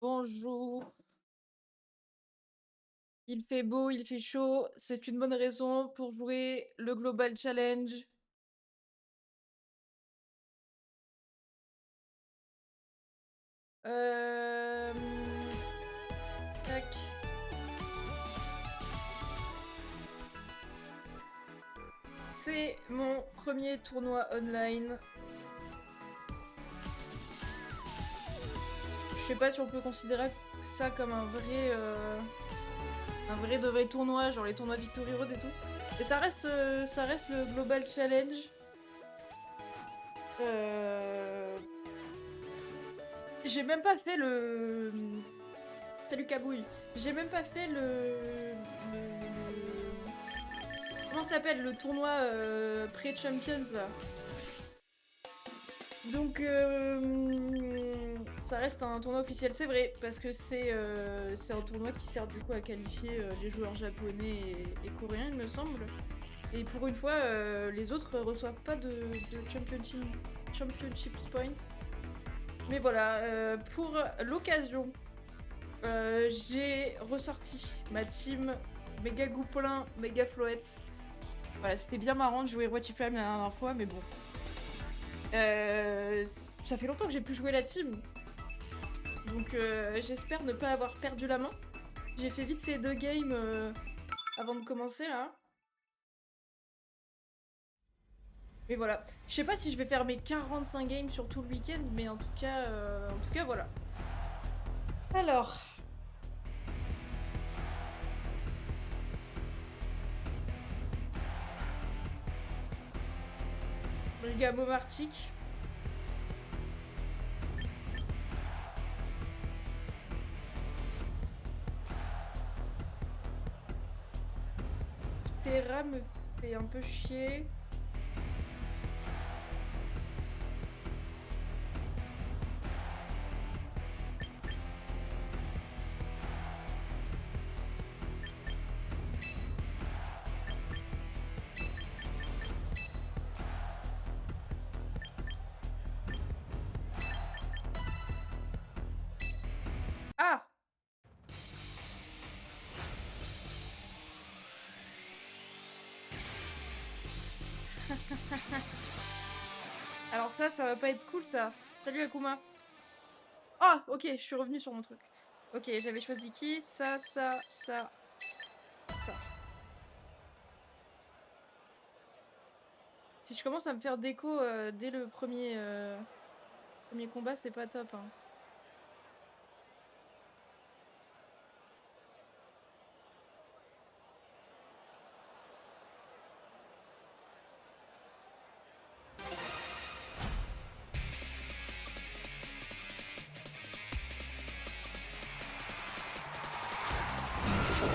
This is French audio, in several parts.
Bonjour. Il fait beau, il fait chaud. C'est une bonne raison pour jouer le Global Challenge. Euh... Tac. C'est mon premier tournoi online. Je sais pas si on peut considérer ça comme un vrai de vrai tournoi, genre les tournois Victory Road et tout. Et ça reste le Global Challenge. J'ai même pas fait le... Salut Kabouille. J'ai même pas fait comment ça s'appelle le tournoi pré-Champions là. Donc ça reste un tournoi officiel, c'est vrai, parce que c'est un tournoi qui sert du coup à qualifier les joueurs japonais et coréens, il me semble. Et pour une fois, les autres reçoivent pas de Championships Point. Mais voilà, pour l'occasion, j'ai ressorti ma team méga Gouplin, méga Floette. Voilà, c'était bien marrant de jouer What If Flame la dernière fois, mais bon. Ça fait longtemps que j'ai plus joué la team. Donc j'espère ne pas avoir perdu la main. J'ai fait vite fait 2 games avant de commencer là. Mais voilà. Je sais pas si je vais faire mes 45 games sur tout le week-end, mais en tout cas voilà. Alors. Le gars Momartic. Terra me fait un peu chier. Ah! Alors ça va pas être cool ça. Salut Akuma. Ah, ok, je suis revenue sur mon truc. Ok, j'avais choisi qui? Ça. Si je commence à me faire déco dès le premier combat, c'est pas top. Hein. Ok.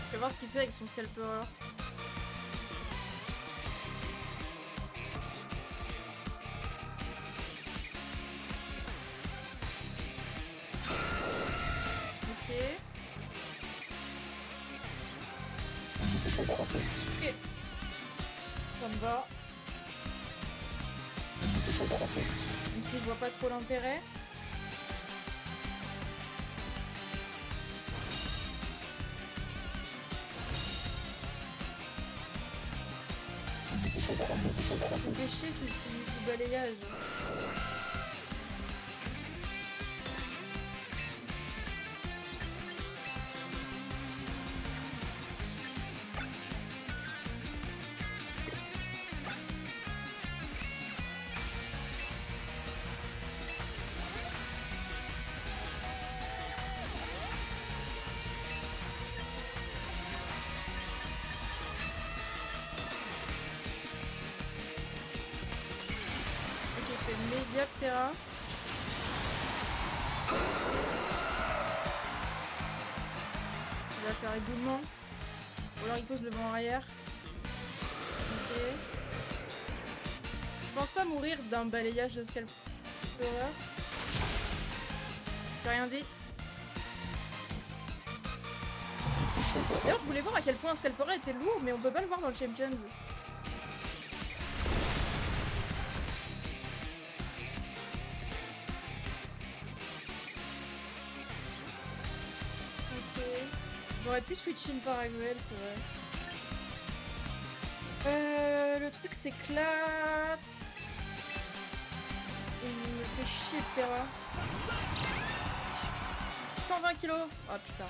Je vais voir ce qu'il fait avec son scalper alors. Ok. Ok. Ça me va. Même si je vois pas trop l'intérêt. Ce qui fait chier, c'est ce balayage. Ok, c'est méga Terra. Il va faire éboulement. Voilà, Alors il pose le vent arrière. Ok. Je pense pas mourir d'un balayage de scalper. J'ai rien dit. D'ailleurs, je voulais voir à quel point un scalpera était lourd, mais on peut pas le voir dans le Champions. Ok. J'aurais pu switch in par Agruel, c'est vrai. Le truc, c'est que là... Il me fait chier de Terra. 120 kilos. Oh putain.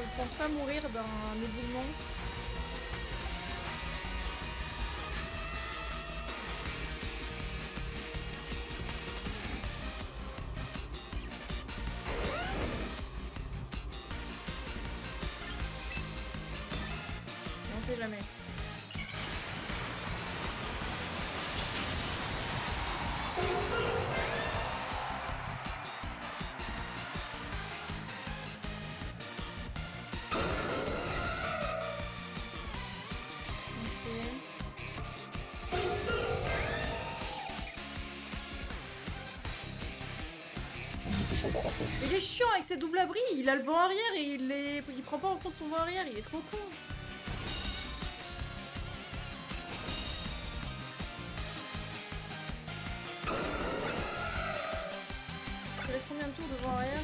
Je pense pas mourir d'un éboulement. On sait jamais. Il est chiant avec ses doubles abris, il a le vent arrière et il prend pas en compte son vent arrière, il est trop con. Il reste combien de tours de vent arrière?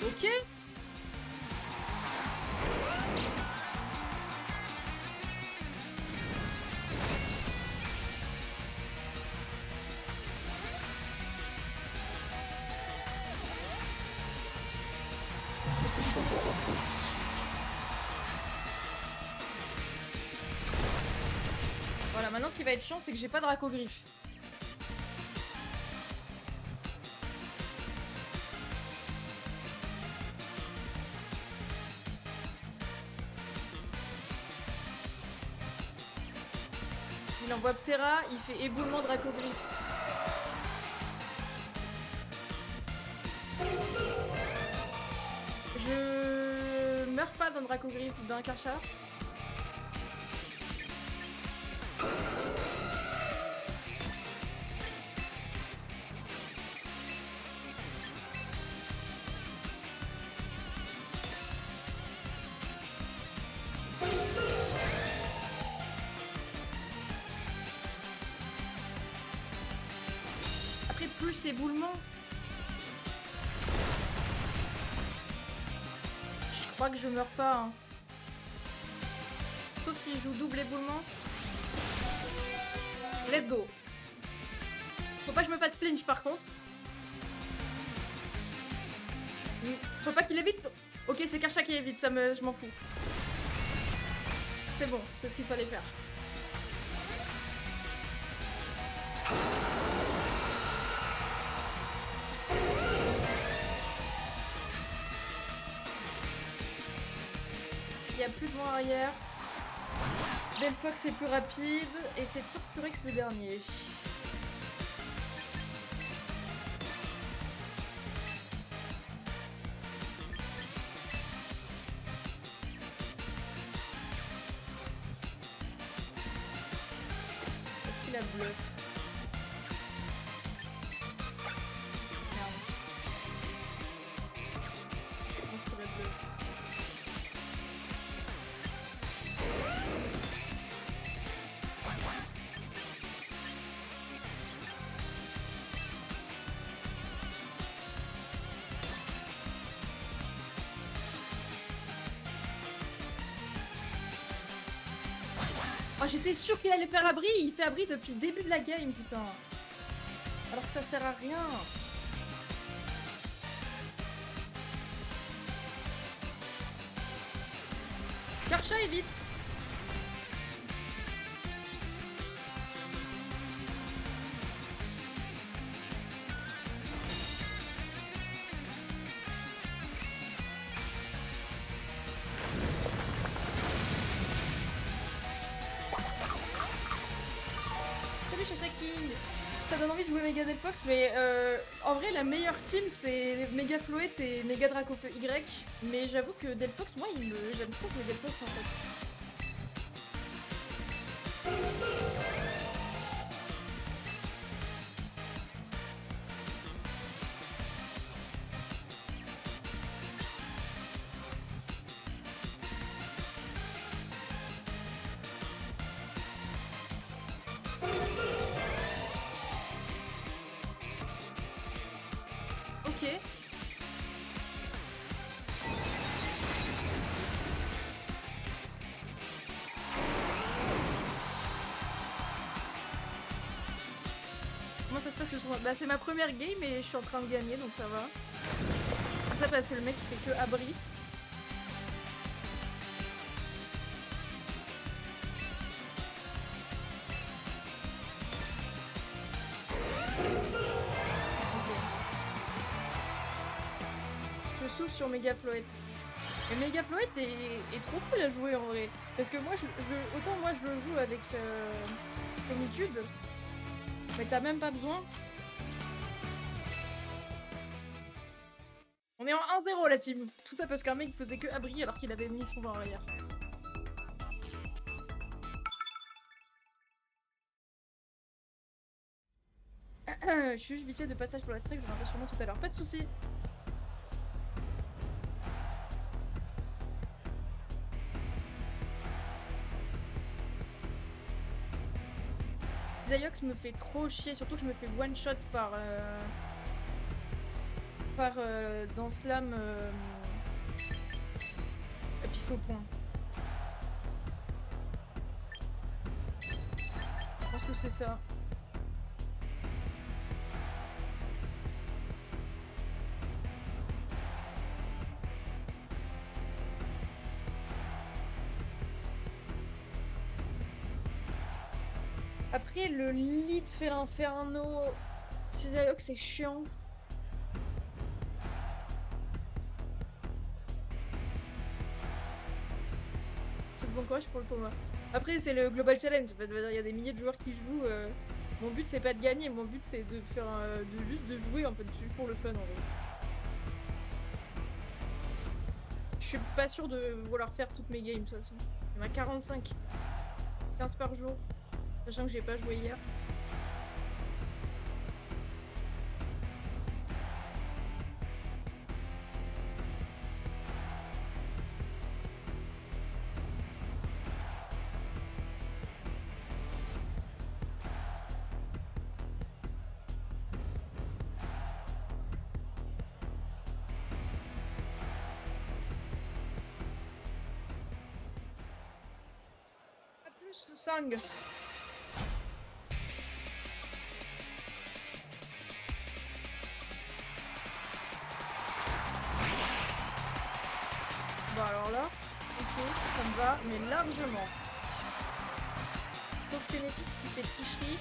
Ok. Voilà, maintenant ce qui va être chiant, c'est que j'ai pas de racogriffe. Il envoie Ptera, il fait éboulement de racogriffe. Je meurs pas d'un dracogriffe ou d'un Karcha. Après, plus éboulement. Je crois que je meurs pas. Hein. Sauf si je joue double éboulement. Let's go. Faut pas que je me fasse flinch par contre. Faut pas qu'il évite. Ok, c'est Karcha qui évite, je m'en fous. C'est bon, c'est ce qu'il fallait faire. Il n'y a plus de vent arrière. Delphox est plus rapide et c'est Furpurex le dernier. Est-ce qu'il a bluff? Merde. Je pense qu'il a bluff. Oh, j'étais sûre qu'il allait faire abri. Il fait abri depuis le début de la game, putain. Alors que ça sert à rien. Karcha, évite. Salut Chacha King. Ça donne envie de jouer Mega Delphox, mais en vrai la meilleure team c'est Mega Floet et Mega Dracofeu Y. Mais j'avoue que Delphox, moi j'aime trop jouer Delphox en fait. Ok. Comment ça se passe le tournoi? Bah c'est ma première game et je suis en train de gagner donc ça va. Tout ça parce que le mec il fait que abri. Je souffle sur Mega Floet. Et Mega Floet est trop cool à jouer en vrai. Parce que moi, autant moi je le joue avec plénitude, mais t'as même pas besoin. On est en 1-0 la team. Tout ça parce qu'un mec faisait que abri alors qu'il avait mis son vent arrière. Je suis juste vite fait de passage pour la strike, je reviendrai sûrement tout à l'heure. Pas de soucis. Zayox me fait trop chier, surtout que je me fais one shot par dans Slam piste au point. Je pense que c'est ça. Après, le lead fait l'inferno. C'est d'ailleurs que c'est chiant. C'est bon courage pour le tournoi. Après, c'est le Global Challenge. Il y a des milliers de joueurs qui jouent. Mon but, c'est pas de gagner. Mon but, c'est de faire juste de jouer en fait, juste pour le fun en vrai. Je suis pas sûre de vouloir faire toutes mes games de toute façon. Il y en a 45. 15 par jour. Sachant que j'ai pas joué hier. A plus le sang. Bon alors là, ok, ça me va, mais largement. Sauf Ténéfix qui fait tricherie.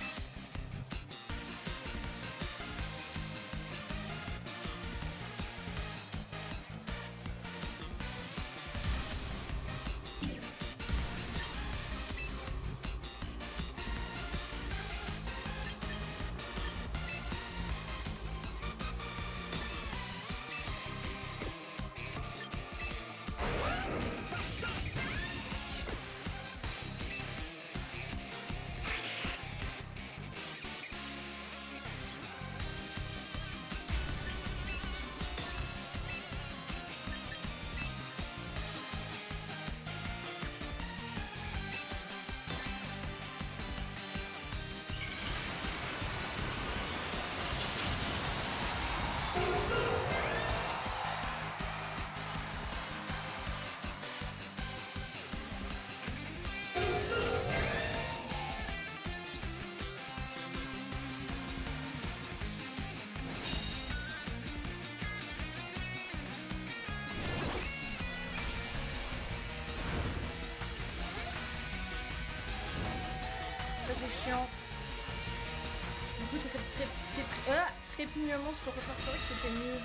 chiant. Du coup, trépignement sur refaire, c'est vrai que c'était mieux.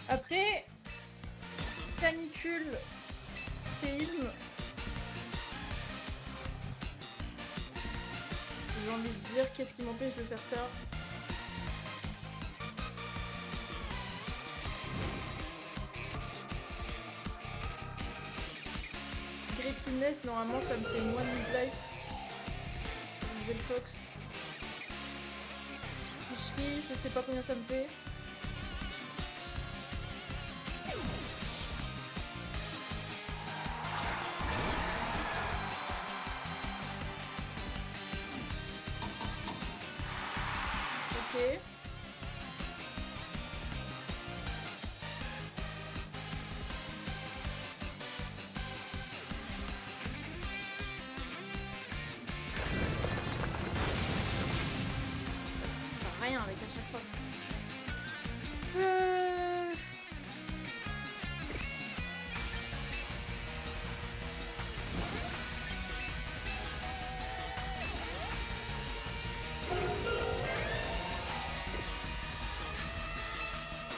Après, canicule, séisme. J'ai envie de dire, qu'est-ce qui m'empêche de faire ça? Griffiness, normalement ça me fait moins de life. Nouvelle Fox. Ficherie, je sais pas combien ça me fait. Ok. Rien avec à chaque fois.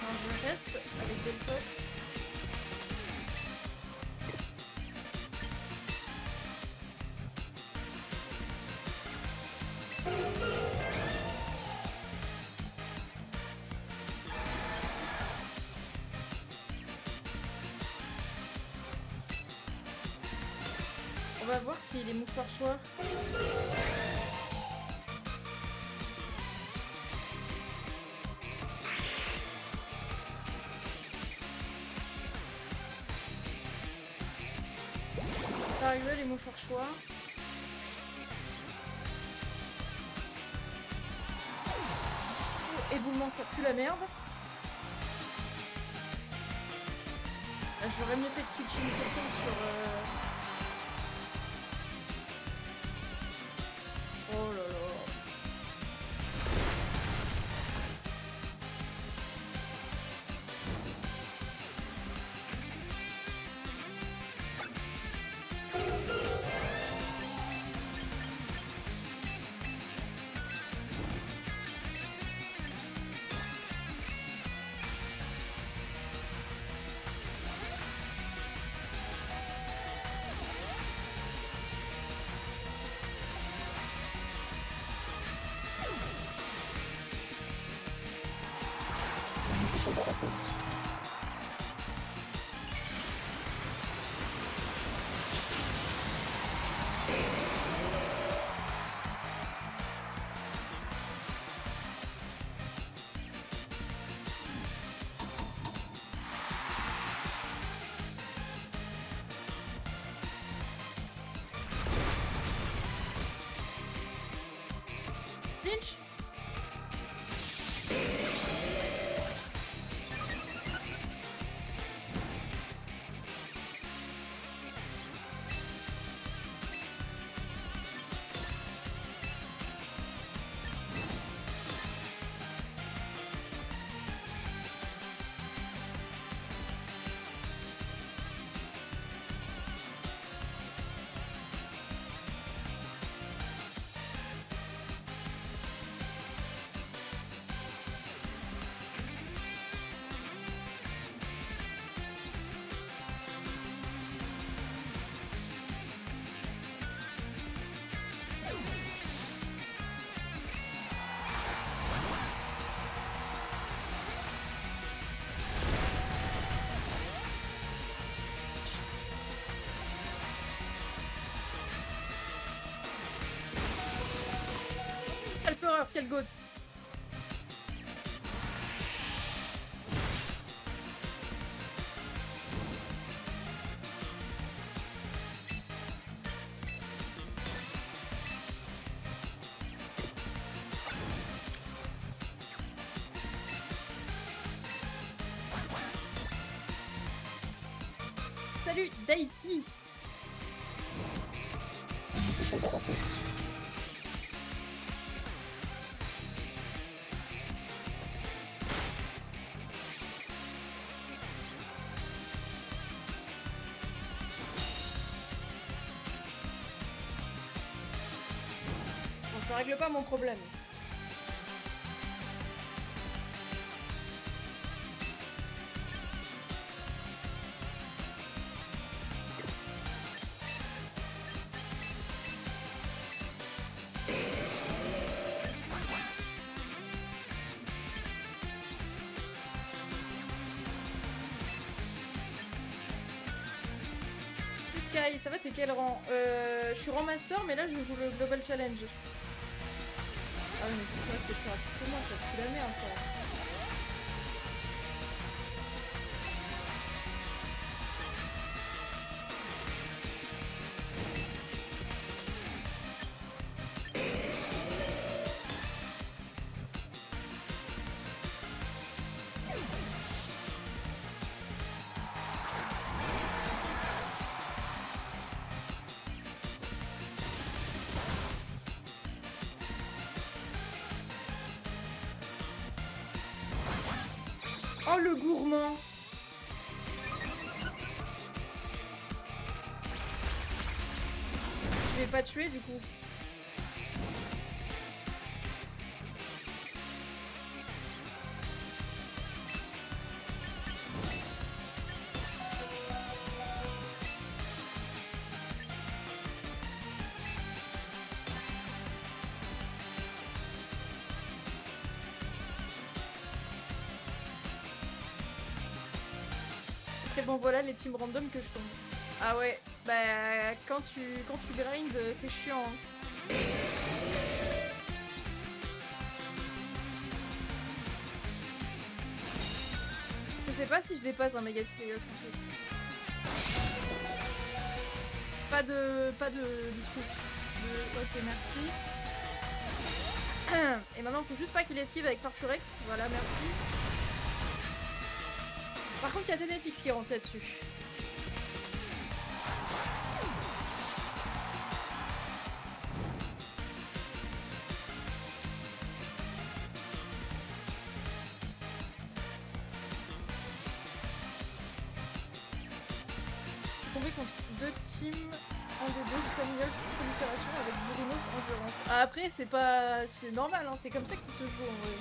Non, je reste avec Delphox. On va voir si les mouchoirs choix. Ça arrive les mouchoirs choix. Éboulement, ça pue la merde. J'aurais mieux fait de switcher une quelqu'un sur... Oh là là. Lynch. Quelle peur, quelle goutte. Salut Daiki. Ça règle pas mon problème. Sky, ça va, t'es quel rang? Je suis rang master, mais là je joue le Global Challenge. Ah oui, mais c'est vrai que c'est plus rapide que moi, ça fout la merde ça. Oh le gourmand! Je vais pas tuer du coup. Et bon voilà les teams random que je tombe. Ah ouais, bah quand tu grind, c'est chiant. Hein. Je sais pas si je dépasse un méga Cyclops en fait. Pas de truc. Ok merci. Et maintenant faut juste pas qu'il esquive avec Farfurex. Voilà merci. Par contre, il y a Ténépix qui rentre là-dessus. Je suis tombée contre deux teams en D2 Spaniel prolifération avec Brunos Endurance. Ah, après, c'est pas... c'est normal, hein, c'est comme ça qu'il se joue en vrai.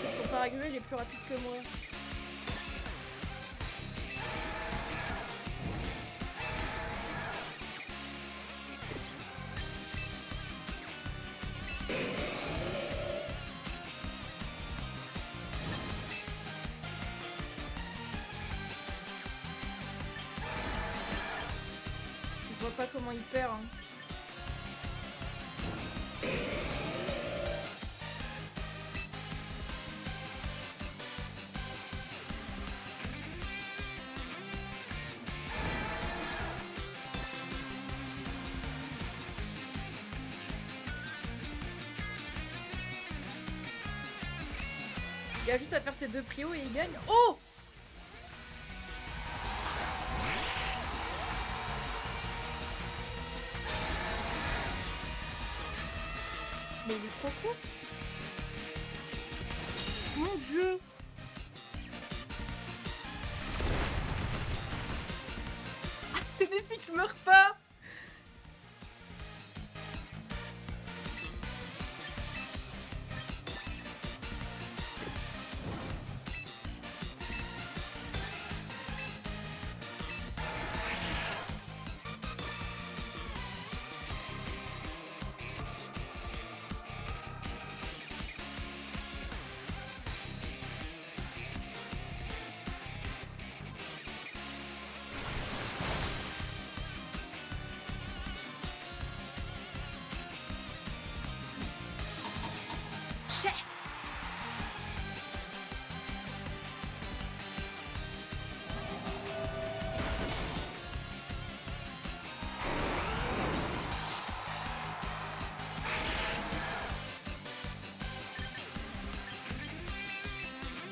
C'est que son paraguay est plus rapide que moi. Je vois pas comment il perd. Hein. Il a juste à faire ses deux prios et il gagne. Oh! Mais il est trop cool. Mon dieu. Ah, Ténépix meurt pas.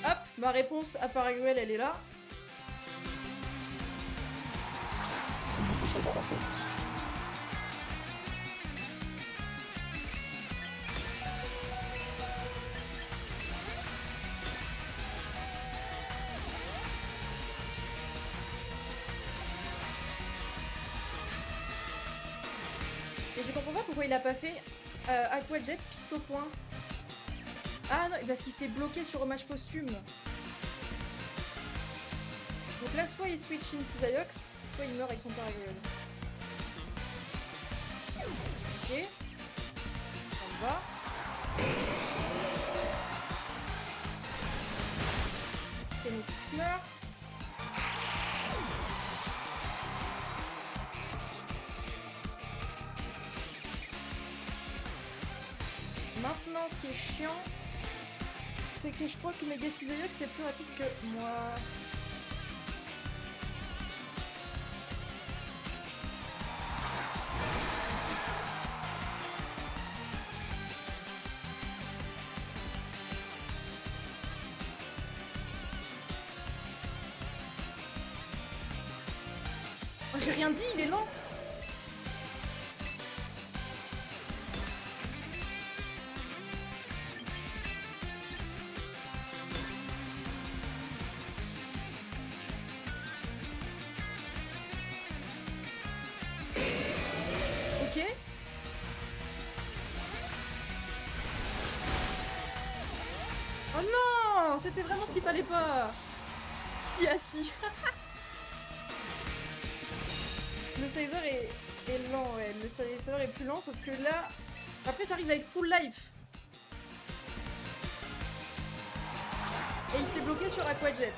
Hop, ma réponse à Paraguay, elle est là. pourquoi il a pas fait Aquajet, piste au point. Ah non, parce qu'il s'est bloqué sur hommage posthume. Donc là, soit il switch in Cisaiox, soit il meurt avec son Paragueule. Ok. Ça me va. Phoenix meurt. Maintenant, ce qui est chiant, c'est que je crois que Mega Cisaiox c'est plus rapide que moi. Oh, j'ai rien dit, il est lent. Ok. Oh non, c'était vraiment ce qu'il fallait pas. Il est assis. Le Saver est lent, ouais. Le Saver est plus lent, sauf que là... Après, j'arrive avec full life. Et il s'est bloqué sur Aquajet.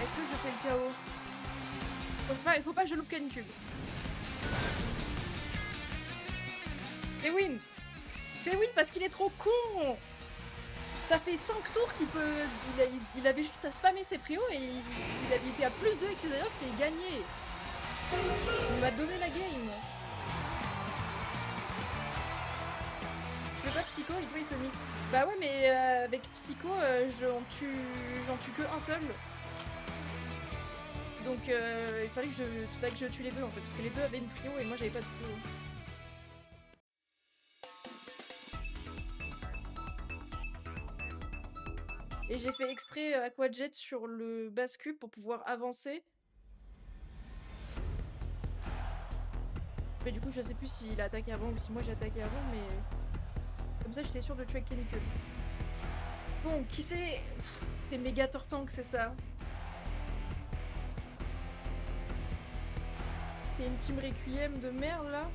Est-ce que je fais le KO? Il faut pas que je loupe Canicule. C'est win. C'est win parce qu'il est trop con. Ça fait 5 tours qu'il peut... Il avait juste à spammer ses prios et il avait été à plus 2 avec ses Aerox et il gagnait. Il m'a donné la game. Je veux pas Psycho et toi il peut miss. Bah ouais mais avec Psycho j'en tue que un seul. Donc il fallait que je tue les deux en fait parce que les deux avaient une prio et moi j'avais pas de prio. Et j'ai fait exprès Aquajet sur le bascule pour pouvoir avancer. Mais du coup je sais plus s'il a attaqué avant ou si moi j'ai attaqué avant mais... Comme ça j'étais sûre de tuer Canicule. Bon, qui c'est? C'est méga Tortank, c'est ça. C'est une team Requiem de merde là.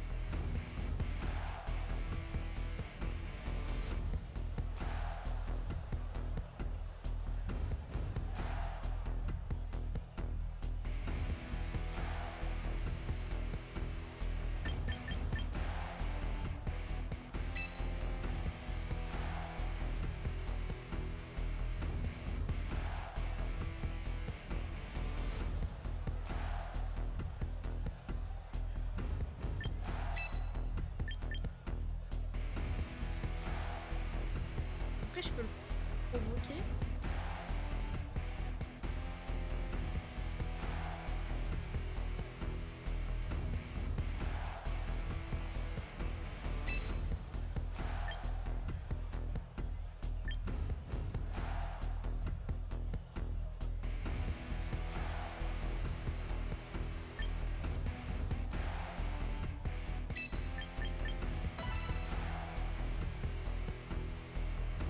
Après je peux le provoquer.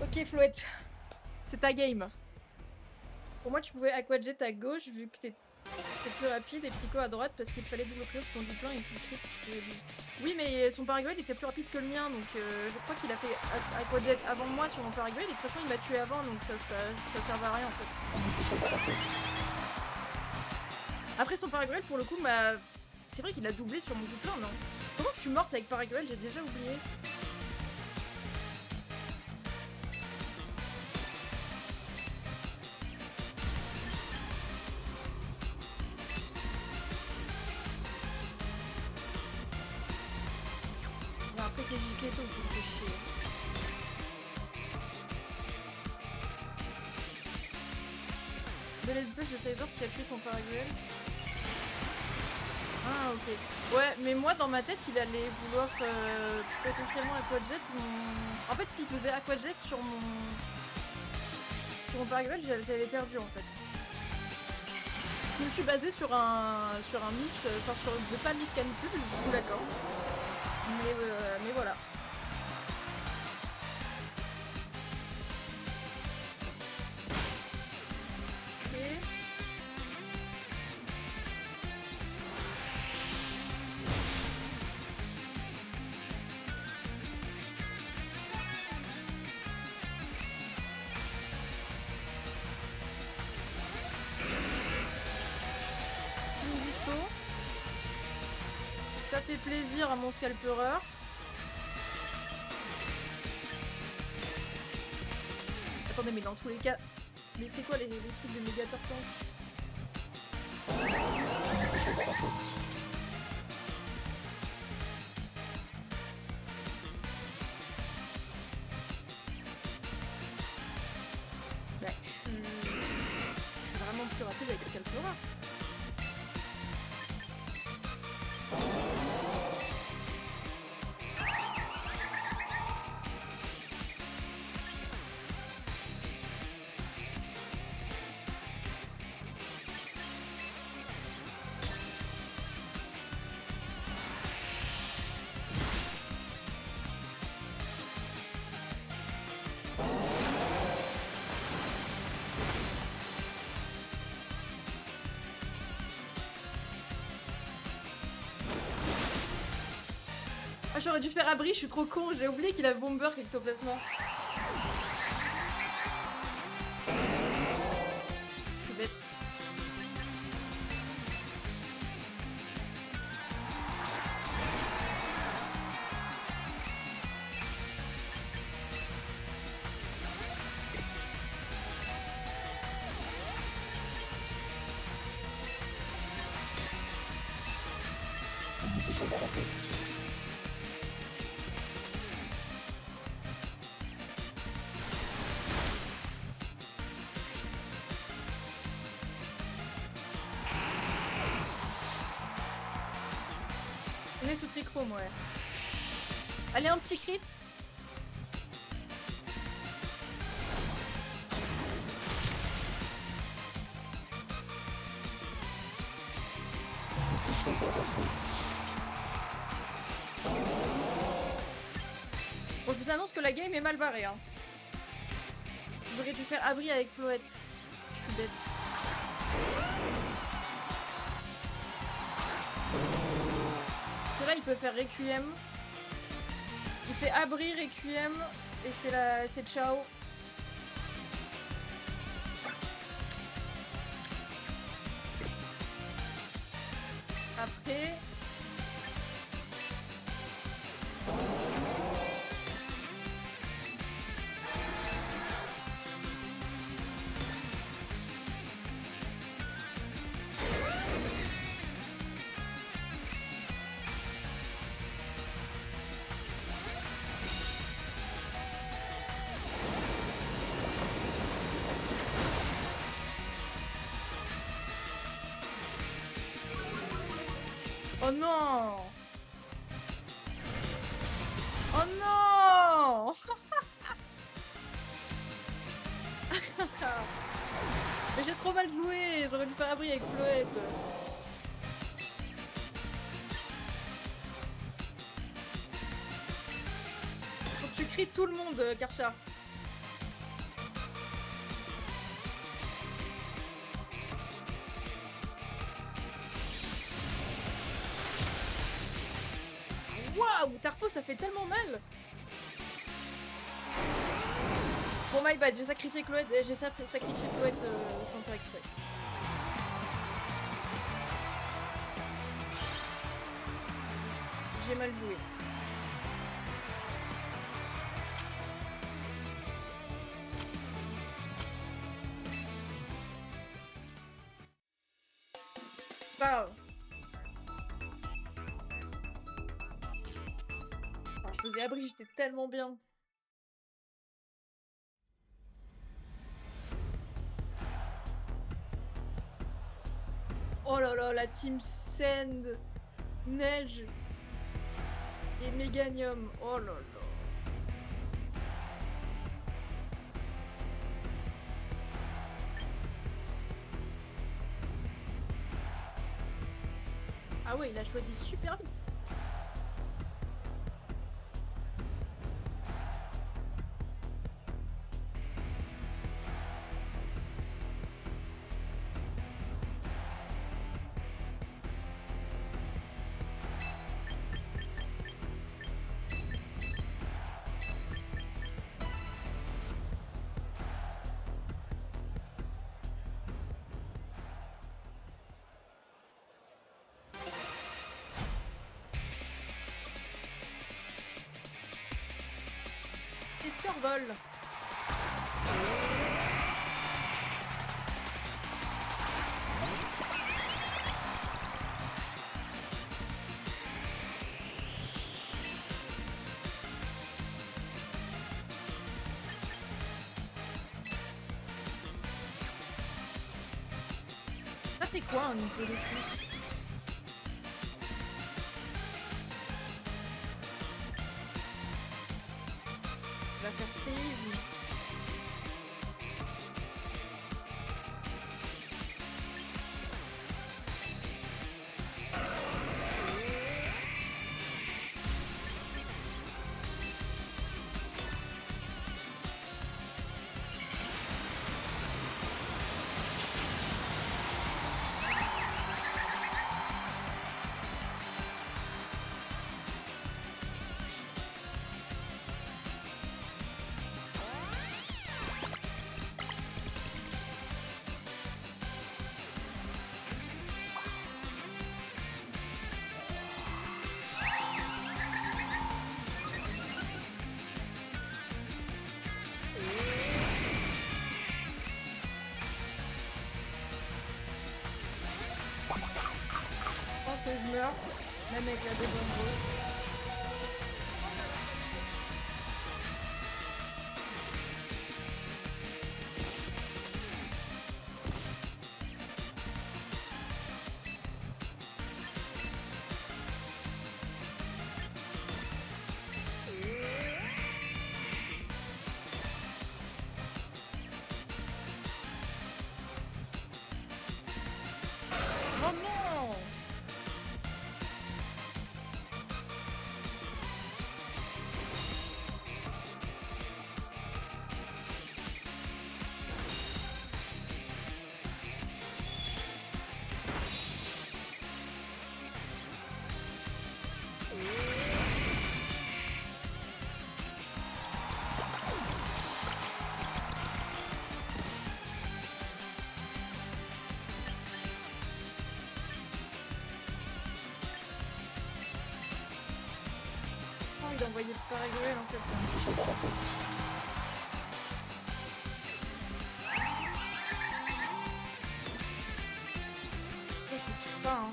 Ok Floette, c'est ta game. Pour moi tu pouvais Aquajet à gauche vu que t'es était plus rapide et Psycho à droite parce qu'il fallait double crit son du plein et full crit. Oui, mais son Paraguay était plus rapide que le mien, donc je crois qu'il a fait Aquajet avant moi sur mon Paraguay et de toute façon il m'a tué avant, donc ça servait à rien en fait. Après son Paraguay pour le coup, c'est vrai qu'il a doublé sur mon du plein, non? Comment je suis morte avec Paraguay? J'ai déjà oublié. Après c'est Jiketo qui me fait chier. De l'espèce de Cyber qui a tué ton Paraguay. Ah ok. Ouais, mais moi dans ma tête il allait vouloir potentiellement Aquajet mon... En fait s'il faisait Aquajet sur mon Paraguay, j'avais perdu en fait. Je me suis basée sur un miss, enfin sur de pas miss canicule, du coup d'accord. Mais voilà. Ok. Ça fait plaisir à mon scalpereur. Attendez, mais dans tous les cas... Mais c'est quoi les trucs de Mégator Tank? Bah, je suis vraiment plus rapide avec scalpereur. Ah, j'aurais dû faire abri, je suis trop con, j'ai oublié qu'il a bomber ectoplasma. Je suis bête. On est sous trichrome, ouais. Allez, un petit crit. Bon, je vous annonce que la game est mal barrée. Hein. J'aurais dû faire abri avec Floette. Je suis bête. Parce que là, il peut faire Requiem. Il fait abri, Requiem. Et c'est ciao. Après... Oh non! Oh non! Mais j'ai trop mal joué, j'aurais dû faire abri avec Floette. Faut que tu cries tout le monde, Karcha. Waouh, Tarpo, ça fait tellement mal. Bon, my bad, j'ai sacrifié Chloé, sans faire exprès. J'ai mal joué. Pas grave. Enfin, je faisais abri, j'étais tellement bien. Oh là là, la team Sand, Neige et Méganium. Oh là là. Ah ouais, il a choisi super vite. Escorvol. Ça fait quoi un niveau de plus? Je vais faire save. Je pense que je meurs, même avec la deuxième dose. Oh non! J'ai envie d'envoyer par Egoel en fait. Je tue pas, hein.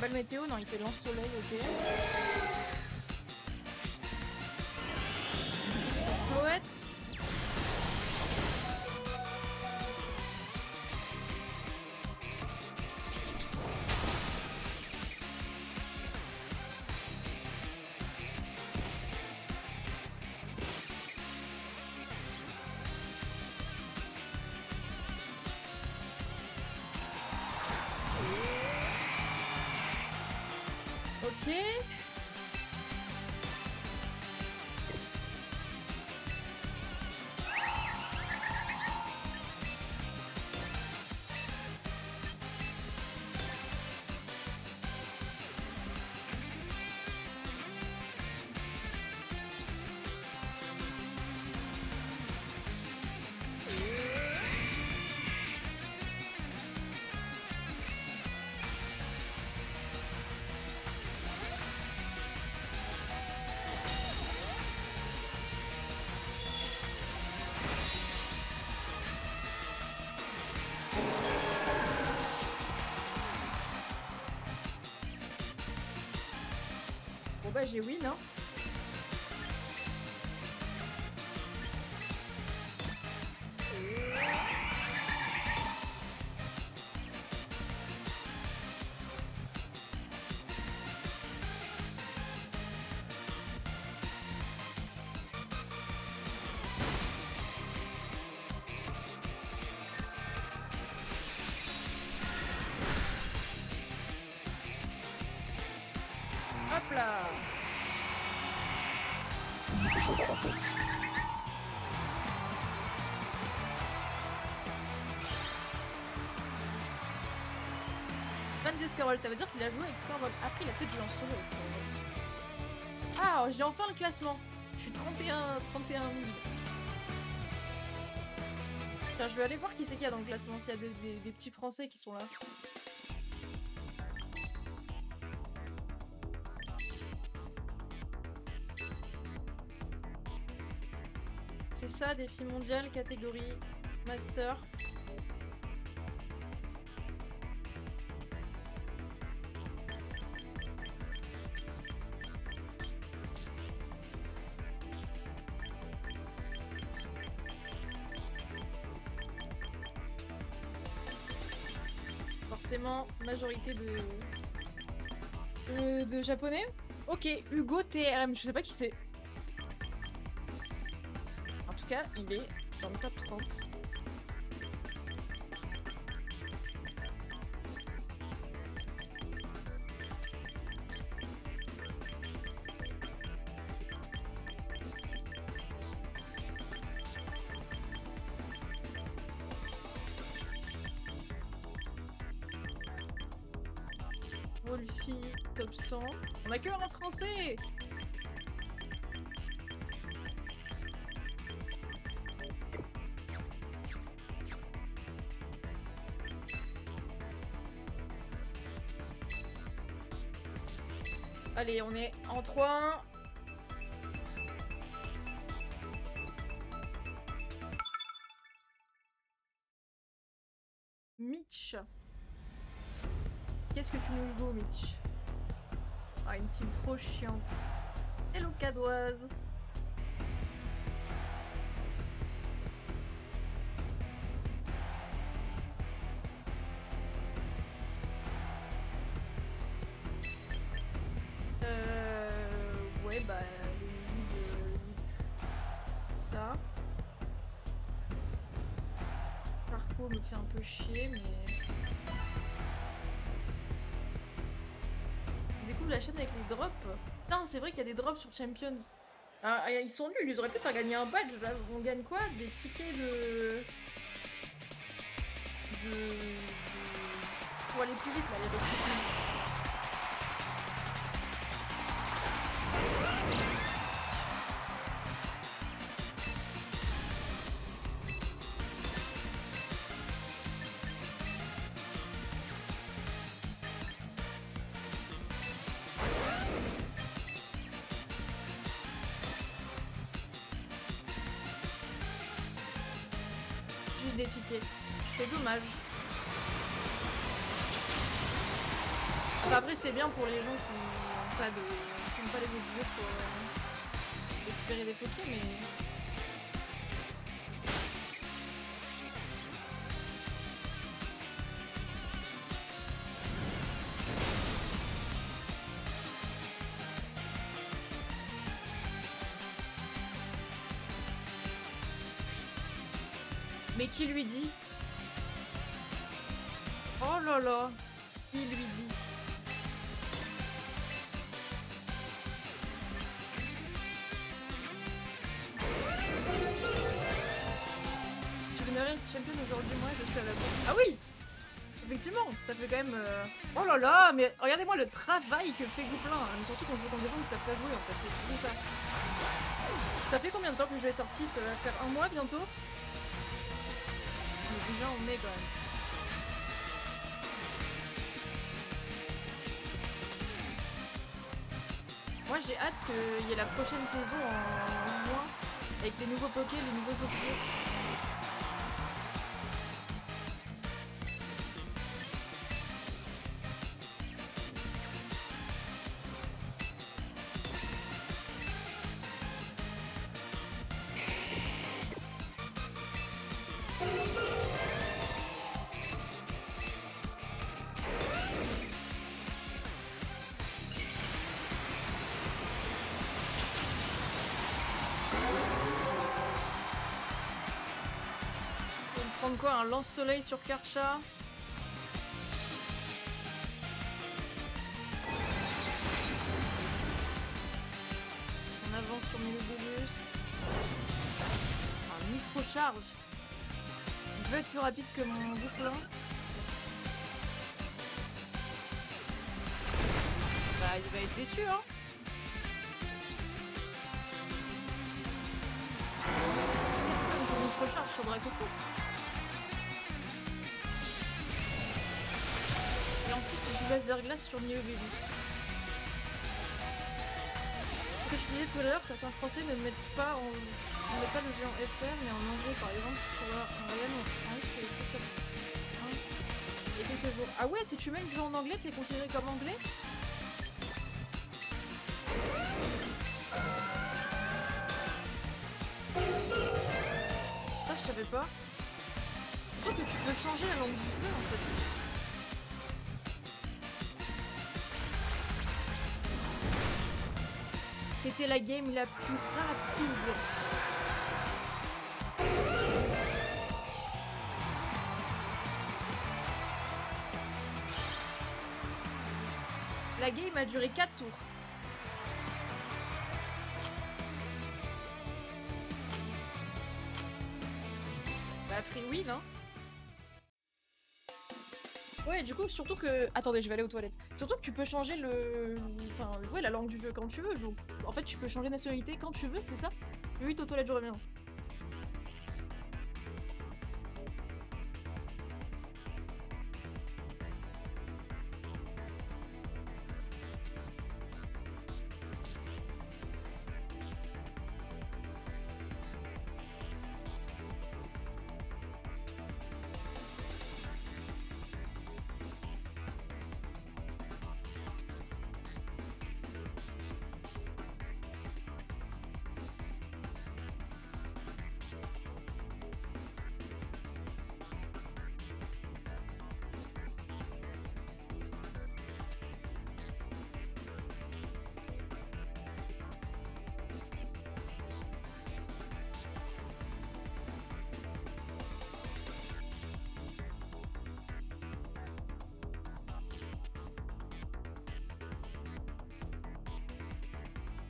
Belle météo, non, il fait lance-soleil, ok. Floette. Ok. Bon bah j'ai win, hein. Hop là. Van Descarol, ça veut dire qu'il a joué avec Scorvol. Après, il a peut-être joué en solo avec Scorvol. Ah, j'ai enfin le classement. Je suis 31 000. Tiens, je vais aller voir qui c'est qu'il y a dans le classement, s'il y a des petits Français qui sont là. C'est ça, défi mondial, catégorie master. Forcément, majorité de japonais. Ok, Hugo TRM, je sais pas qui c'est. En tout cas, il est dans le top 30. Wolfie, top 100. On a que un français! Allez, on est en 3-1. Mitch. Qu'est-ce que tu nous joues, Mitch? Ah, une team trop chiante. Hello, Cadoise. Ouais, bah, le lead, ça. Marco me fait un peu chier, mais... Je découvre la chaîne avec les drops. Putain, c'est vrai qu'il y a des drops sur Champions. Ah, ils sont nuls, ils auraient pu faire gagner un badge. Là, on gagne quoi? Des tickets de... Pour aller plus vite, là, les recrutements. Juste des tickets. C'est dommage. Enfin, après, c'est bien pour les gens qui n'ont pas, qui n'ont pas les autres jeux pour récupérer des Pokés, mais... Mais qui lui dit? Oh là là, qui lui dit? Tu deviendrais champion aujourd'hui, moi je suis à la bourse. Ah oui! Effectivement, ça fait quand même... Oh là là, mais regardez-moi le travail que fait Gouplin, hein. Surtout quand je joue contre des gens qui savent pas jouer en fait, c'est tout ça. Ça fait combien de temps que le jeu est sorti? Ça va faire 1 mois bientôt? On est déjà en mai quand même. Moi j'ai hâte qu'il y ait la prochaine saison en juin avec les nouveaux Pokés, les nouveaux objets. Prendre quoi? Un lance-soleil sur Karcha? On avance sur Milobulus. Un nitro-charge. Il veut être plus rapide que mon Gouplin. Bah il va être déçu hein. Personne pour nitro-charge sur Dracofeu. Et en plus, c'est du laser glace sur Milobulus. Ce que je disais tout à l'heure, certains Français ne mettent pas le jeu en FR, mais en anglais par exemple. Tu vois, en Ryan, en France, c'est top 1 il y a quelques jours. Ah ouais, si tu mets le jeu en anglais, t'es considéré comme anglais? Ça, je savais pas. Je crois que tu peux changer la langue du jeu en fait. C'était la game la plus rapide. La game a duré 4 tours. Bah free wheel hein. Ouais, du coup, surtout que... Attendez, je vais aller aux toilettes. Surtout que tu peux changer enfin, ouais, la langue du jeu quand tu veux. Donc, en fait, tu peux changer de nationalité quand tu veux, c'est ça? Oui, aux toilettes, je reviens.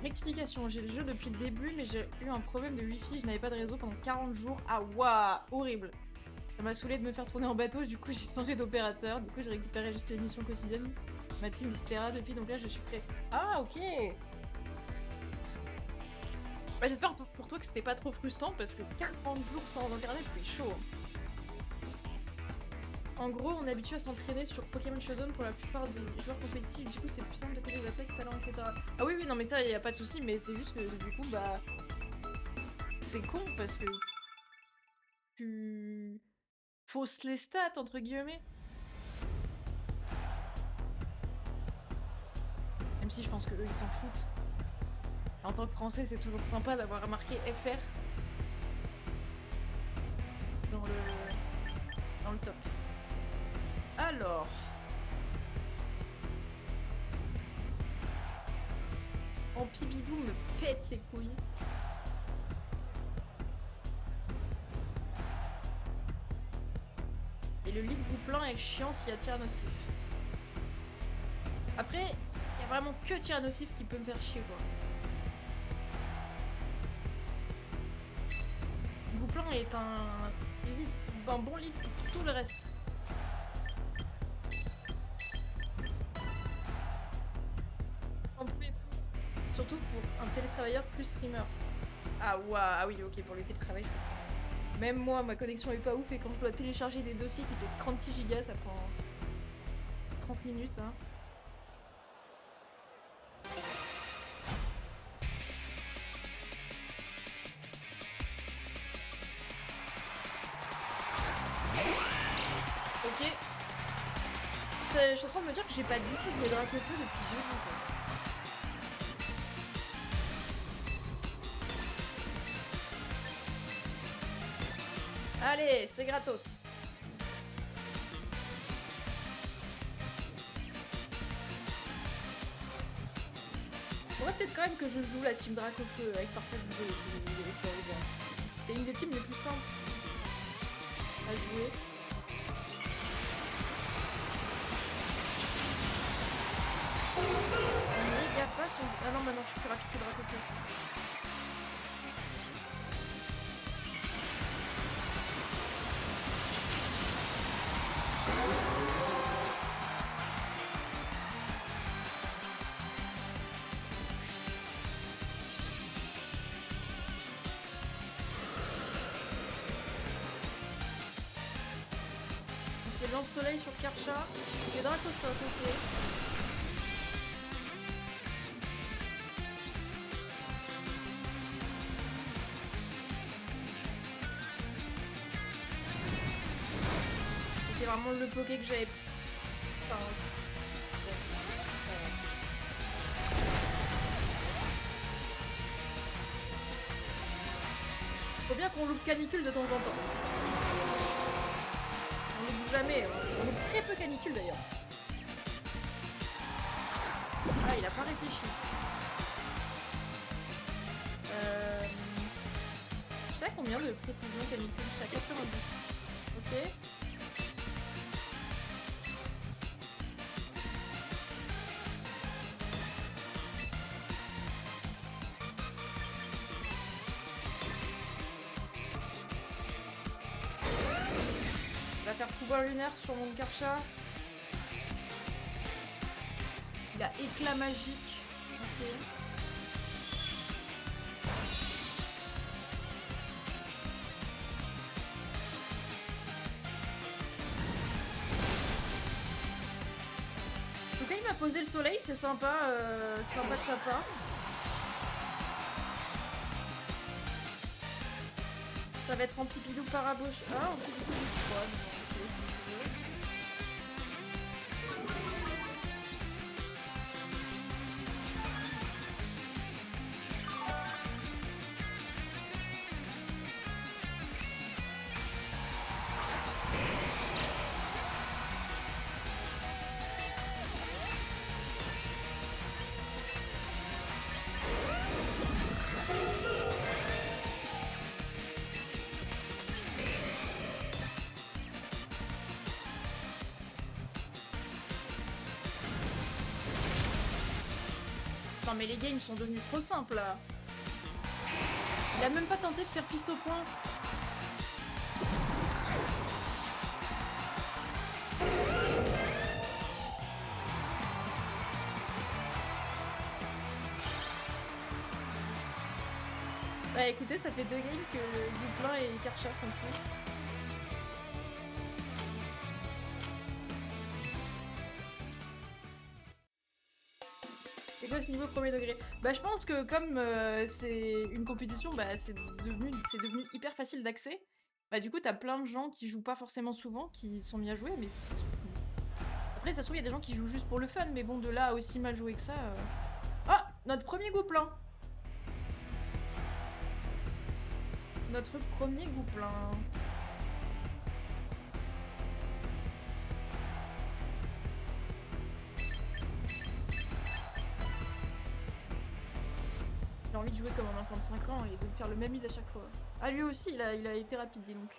Rectification, j'ai le jeu depuis le début, mais j'ai eu un problème de wifi, je n'avais pas de réseau pendant 40 jours. Ah waouh, horrible. Ça m'a saoulé de me faire tourner en bateau, du coup j'ai changé d'opérateur, du coup j'ai récupéré juste les missions quotidiennes, ma team, etc. Depuis, donc là je suis prêt. Ah ok. Bah, j'espère pour toi que c'était pas trop frustrant, parce que 40 jours sans internet c'est chaud. En gros, on est habitué à s'entraîner sur Pokémon Showdown pour la plupart des joueurs compétitifs, du coup c'est plus simple de connaître les attaques, talents, etc. Ah oui, oui, non mais ça, y a pas de souci, mais c'est juste que du coup, bah... C'est con, parce que... Tu... fausses les stats, entre guillemets. Même si je pense que eux ils s'en foutent. En tant que français, c'est toujours sympa d'avoir marqué FR dans le top. Alors. Ampibidou me pète les couilles. Et le lead Gouplin est chiant s'il y a tir nocif. Après, il y a vraiment que tir nocif qui peut me faire chier quoi. Gouplin est un bon lead pour tout le reste. On pouvait plus. Surtout pour un télétravailleur plus streamer. Ah ouah, ah oui ok pour le télétravail. Même moi ma connexion est pas ouf et quand je dois télécharger des dossiers qui pèsent 36 Go ça prend 30 minutes hein. Ok. Je suis en train de me dire que j'ai pas du tout joué Dracofeu depuis 2 ans quoi. Allez, c'est gratos. Faudrait peut-être quand même que je joue la team Dracofeu avec partage du jeu. C'est une des teams les plus simples à jouer. Les gars sont... Ah non, maintenant je suis plus rapide que Dracofeu. Lance-soleil sur Karcha, et Dracoshot, ok. C'était vraiment le poké que j'avais. Enfin, faut bien qu'on loupe canicule de temps en temps. On loupe jamais, on loupe très peu canicule d'ailleurs. Ah, il a pas réfléchi. Je sais à combien de précision canicule? Je suis à 90. Ok. Faire pouvoir lunaire sur mon Karcha. Il a éclat magique. Ok. En tout cas, il m'a posé le soleil, c'est sympa, sympa de sa part. Ça va être en pipidou parabouche. Ah, en pipidou froid. Non mais les games sont devenus trop simples là. Il a même pas tenté de faire piste au point. Bah écoutez, ça fait 2 games que Gouplin et Karcha font tout. C'est quoi ce niveau premier degré? Bah je pense que comme c'est une compétition, bah c'est devenu hyper facile d'accès. Bah du coup t'as plein de gens qui jouent pas forcément souvent, qui sont mis à jouer, mais Après, ça se trouve, il y a des gens qui jouent juste pour le fun, mais bon, de là à aussi mal jouer que ça... Ah, notre premier gouplin. Notre premier gouplin. J'ai envie de jouer comme un enfant de 5 ans et de faire le même lead à chaque fois. Ah, lui aussi, il a été rapide, dis donc.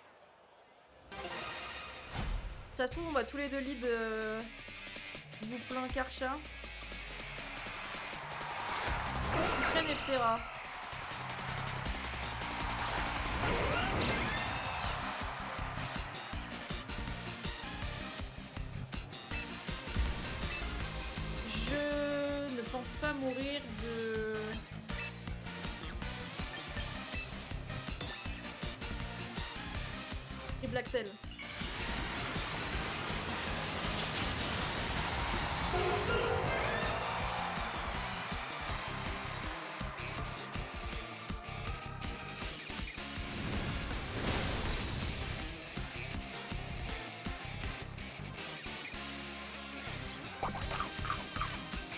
Ça se trouve, on va tous les deux lead Gouplin, Karcha. Ukraine et Ptera. Je ne pense pas mourir de... Triple Axel.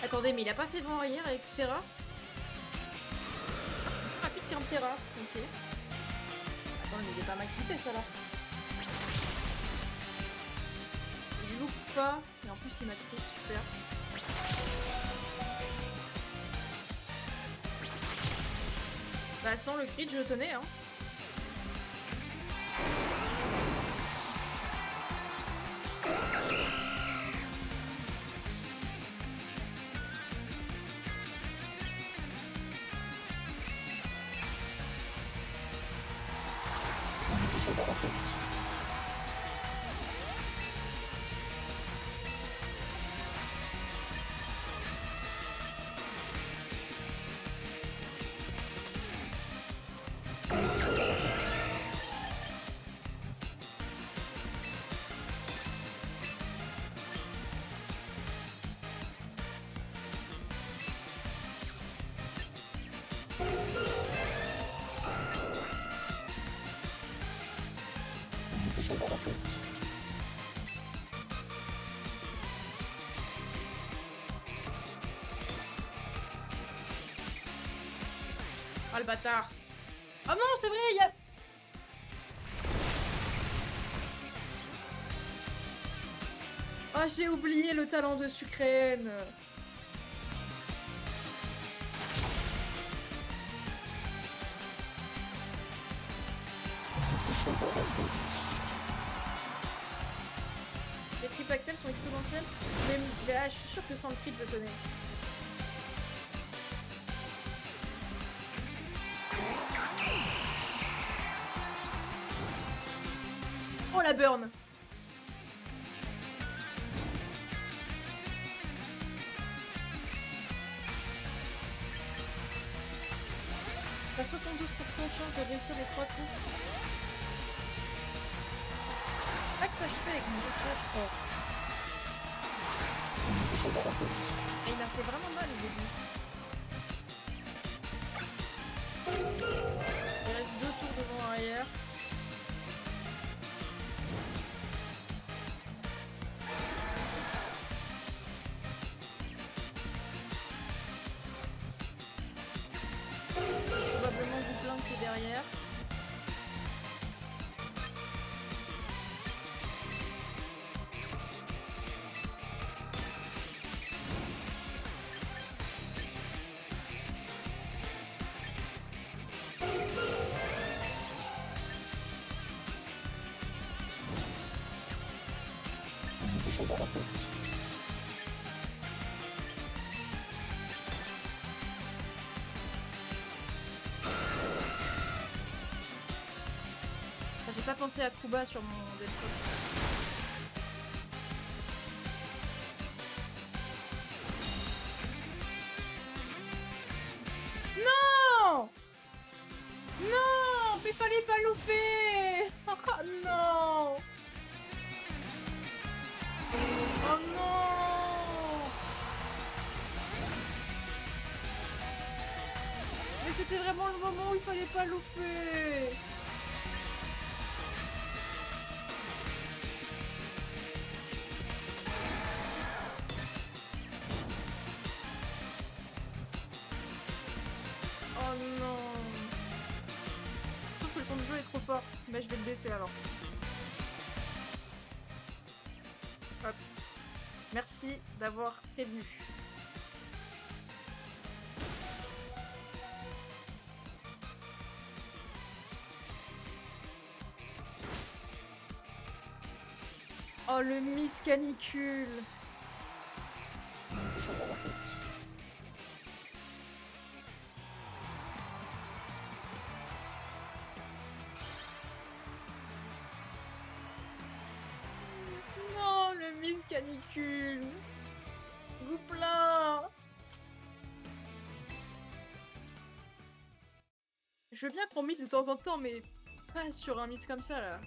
Attendez, mais il a pas fait vent arrière avec Terra? Plus rapide qu'un Terra, ok. Attends, mais il est pas max vitesse alors. Il loupe pas, et en plus il m'a crit, super. Bah sans le crit, je le tenais hein. Ah le bâtard. Oh non, c'est vrai, il y a... Oh, j'ai oublié le talent de Sucrène. Les triple axels sont exponentiels, mais là, je suis sûre que sans le crit, je le tenais. Oh la burn. T'as 72% de chance de réussir les 3 coups. Pas que ça je fais avec mon touchage, je crois. Et il a fait vraiment mal au début. Il reste 2 tours devant arrière. Probablement Gouplin qui est derrière. J'ai pas pensé à Kuba sur mon Delphox. Non! Non! Mais fallait pas louper! Oh non! Oh non! Mais c'était vraiment le moment où il fallait pas louper! Bah, je vais le baisser alors. Hop. Merci d'avoir prévenu. Oh, le Miss Canicule. Non, le Miss Canicule. Gouplin. Je veux bien qu'on mise de temps en temps, mais pas sur un Miss comme ça, là.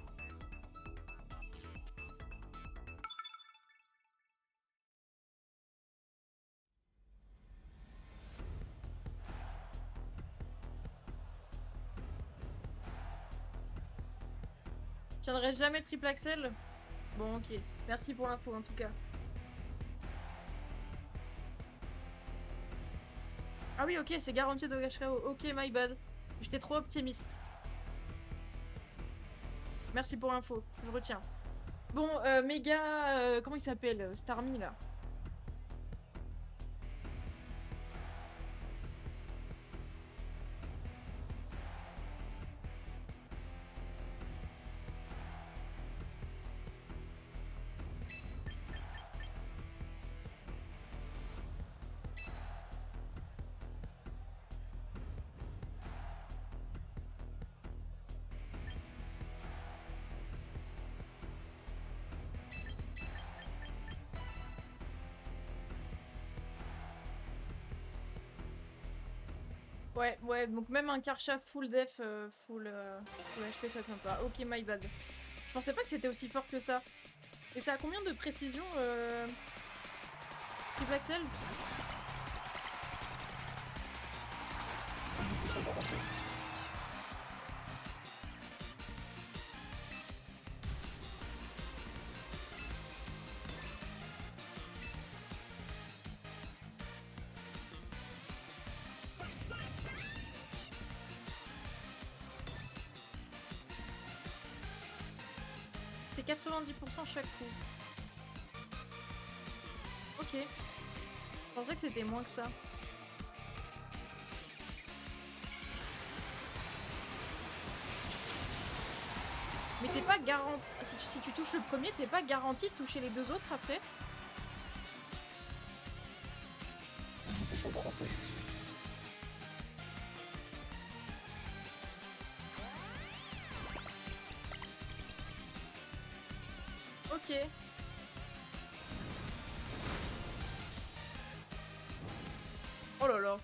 Je tiendrai jamais triple axel. Bon, ok. Merci pour l'info, en tout cas. Ah oui, ok, c'est garanti de KO. Ok, my bad. J'étais trop optimiste. Merci pour l'info, je retiens. Bon, méga... comment il s'appelle Starmie, là. Ouais, donc même un Karcha full def, full HP, ça tient pas. Ok, my bad. Je pensais pas que c'était aussi fort que ça. Et ça a combien de précision, triple axel? C'est 90% chaque coup. Ok. Je pensais que c'était moins que ça. Mais t'es pas garanti... Si tu touches le premier, t'es pas garanti de toucher les deux autres après? Ok. Oh là là.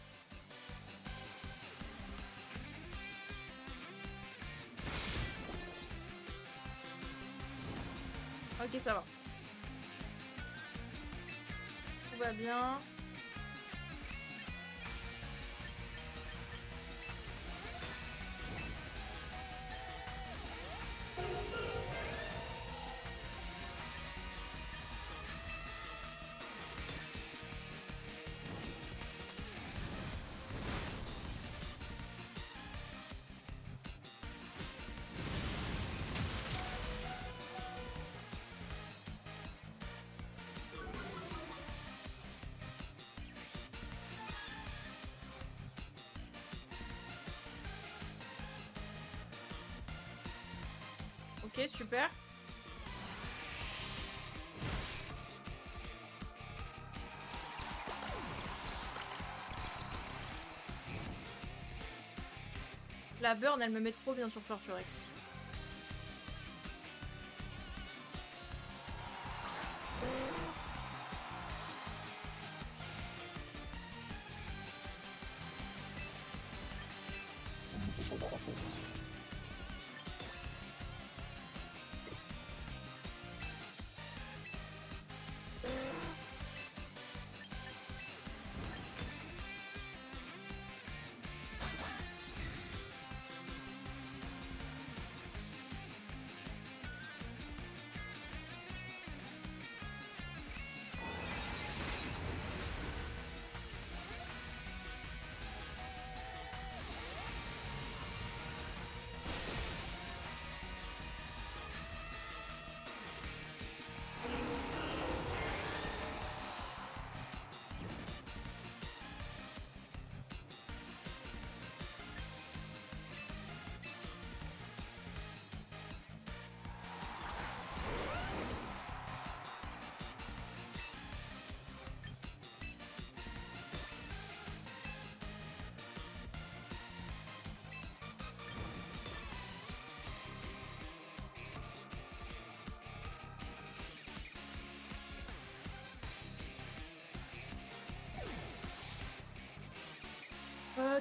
Ok, ça va. Tout va bien. Ok, super. La burn, elle me met trop bien sur Furfurex.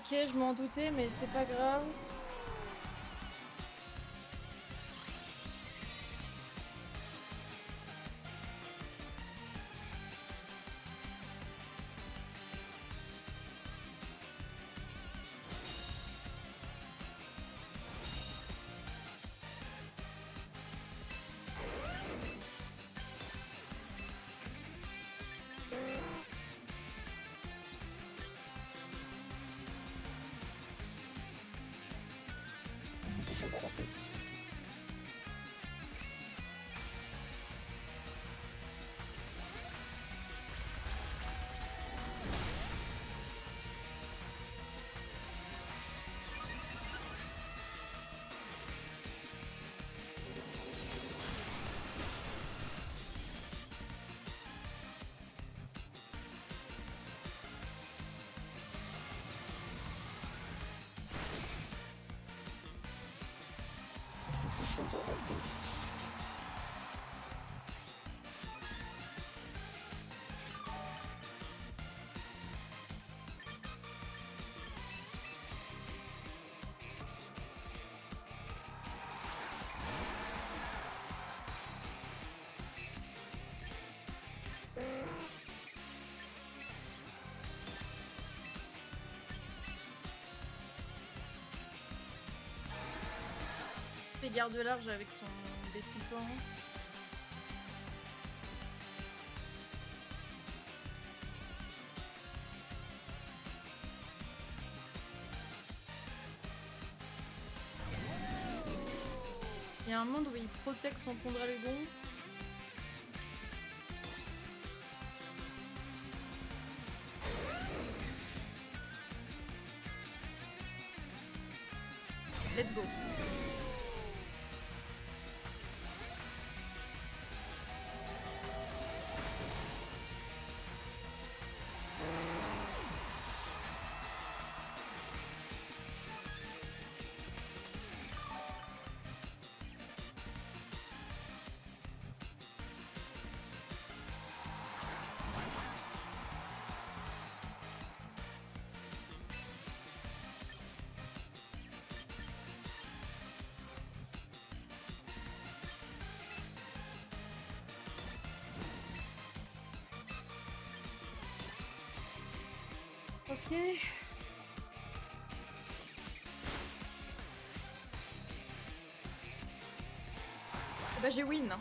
Ok, je m'en doutais, mais c'est pas grave. Fait garde large avec son détriquant. Il y a un monde où il protège son Pondragon. Let's go. Ok. Bah j'ai win.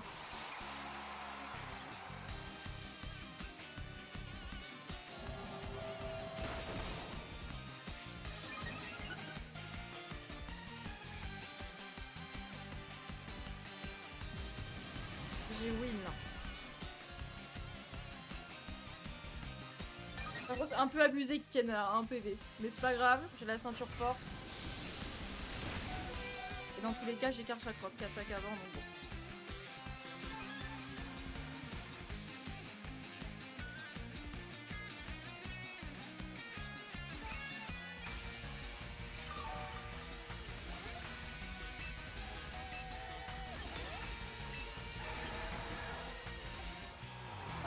J'ai win. Par contre, un peu abusé qu'ils tiennent à 1 PV. Mais c'est pas grave, j'ai la ceinture force. Et dans tous les cas, j'ai Karchakroc qui attaque avant, donc bon.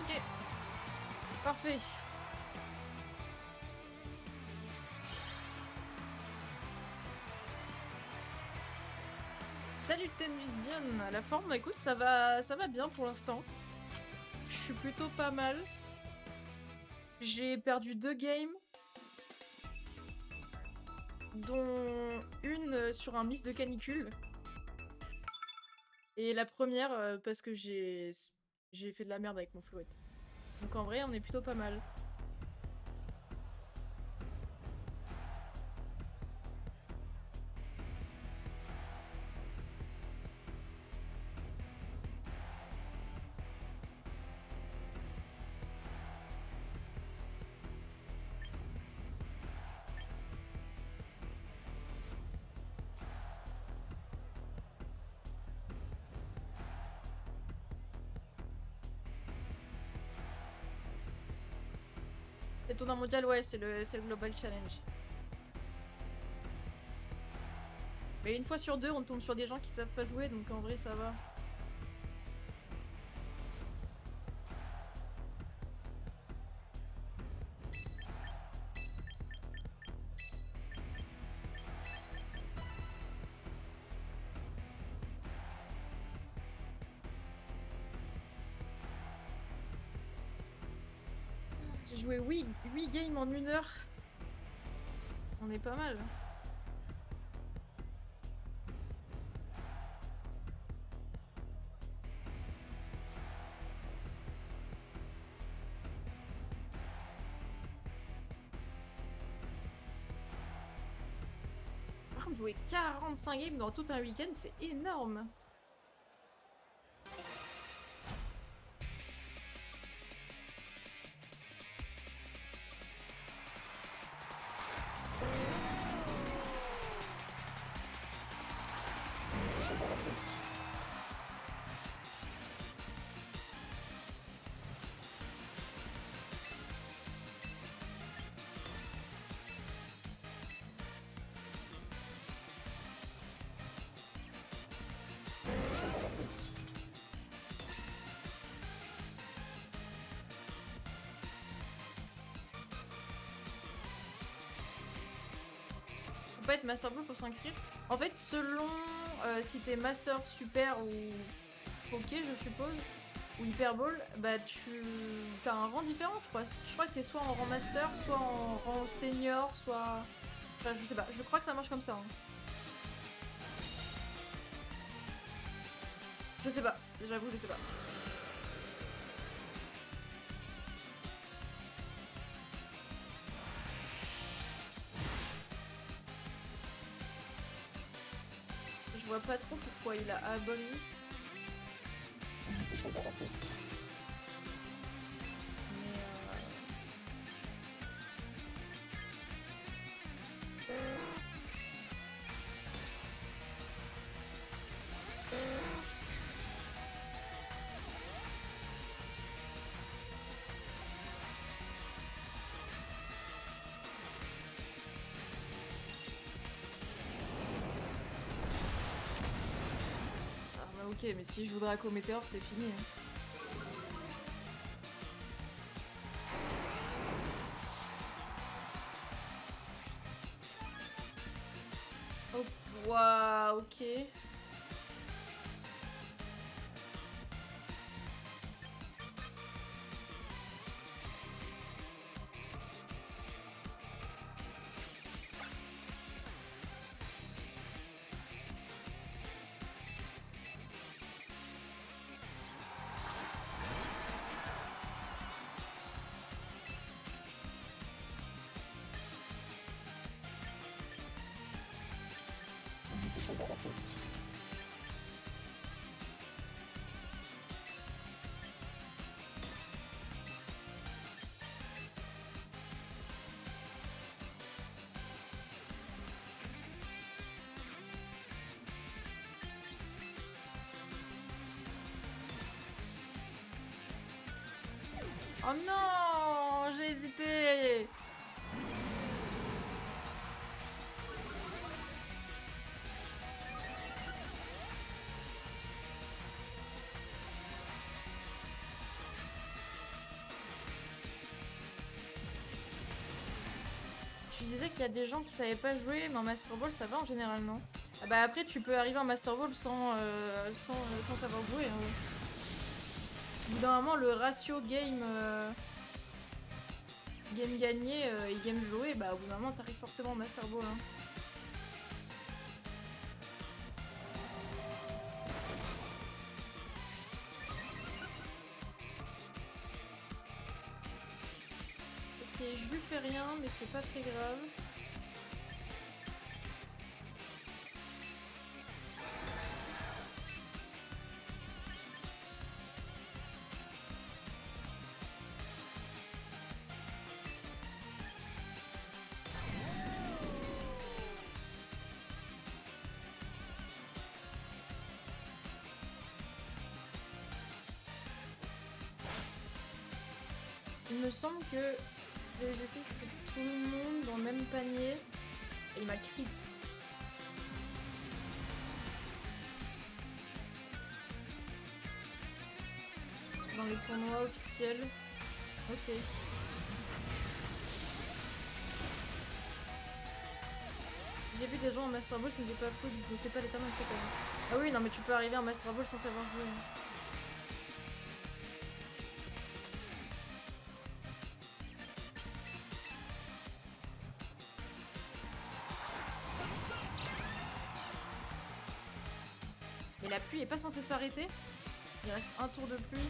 Ok. Parfait. Salut Tenvisdian, la forme, bah, écoute, ça va bien pour l'instant. Je suis plutôt pas mal. J'ai perdu 2 games, dont une sur un miss de canicule. Et la première parce que j'ai fait de la merde avec mon Floette. Donc en vrai, on est plutôt pas mal. Le tournoi mondial, ouais, c'est le Global Challenge. Mais une fois sur deux, on tombe sur des gens qui savent pas jouer, donc en vrai, ça va. J'ai joué 8 games en 1 heure. On est pas mal. Par contre, jouer 45 games dans tout un week-end, c'est énorme. Faut pas être Master Ball pour s'inscrire. En fait, selon si t'es Master Super ou Poké, je suppose, ou Hyper Ball, bah tu as un rang différent, je crois. Je crois que t'es soit en rang Master, soit en rang Senior, soit... Enfin, je sais pas, je crois que ça marche comme ça. Hein. Je sais pas, j'avoue, je sais pas. Je vois pas trop pourquoi il a aboli. Ok, mais si je joue Draco Météor, c'est fini. Hein. Oh, waouh, ok. Oh non, j'ai hésité. Tu disais qu'il y a des gens qui savaient pas jouer, mais en Master Ball ça va en général, non? Ah bah après tu peux arriver en Master Ball sans savoir jouer. Hein. Au bout d'un moment, le ratio game gagné et game joué, bah au bout d'un moment t'arrives forcément en Master Ball. Hein. Ok, je lui fais rien, mais c'est pas très grave. Il me semble que je sais que c'est tout le monde dans le même panier. Et il m'a crit. Dans les tournois officiels. Ok. J'ai vu des gens en Master Ball, ça me fait pas fou, mais c'est pas l'éternel, c'est quand même. Ah oui, non mais tu peux arriver en Master Ball sans savoir jouer. la pluie est pas censée s'arrêter. Il reste un tour de pluie.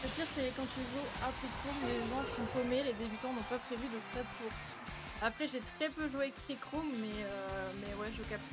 Le pire, c'est quand tu joues à Chrome, les gens sont paumés, les débutants n'ont pas prévu de strat pour. Après, j'ai très peu joué avec Trick Room, mais ouais, je capte.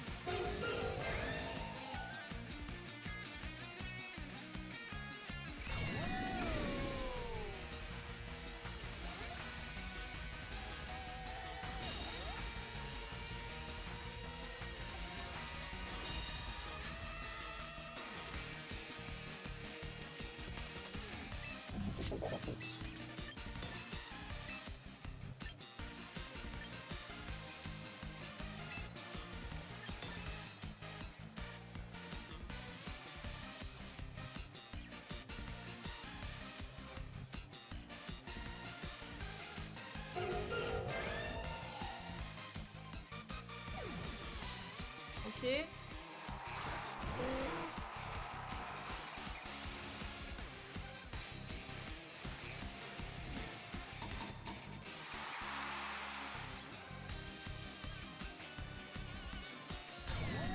Ok.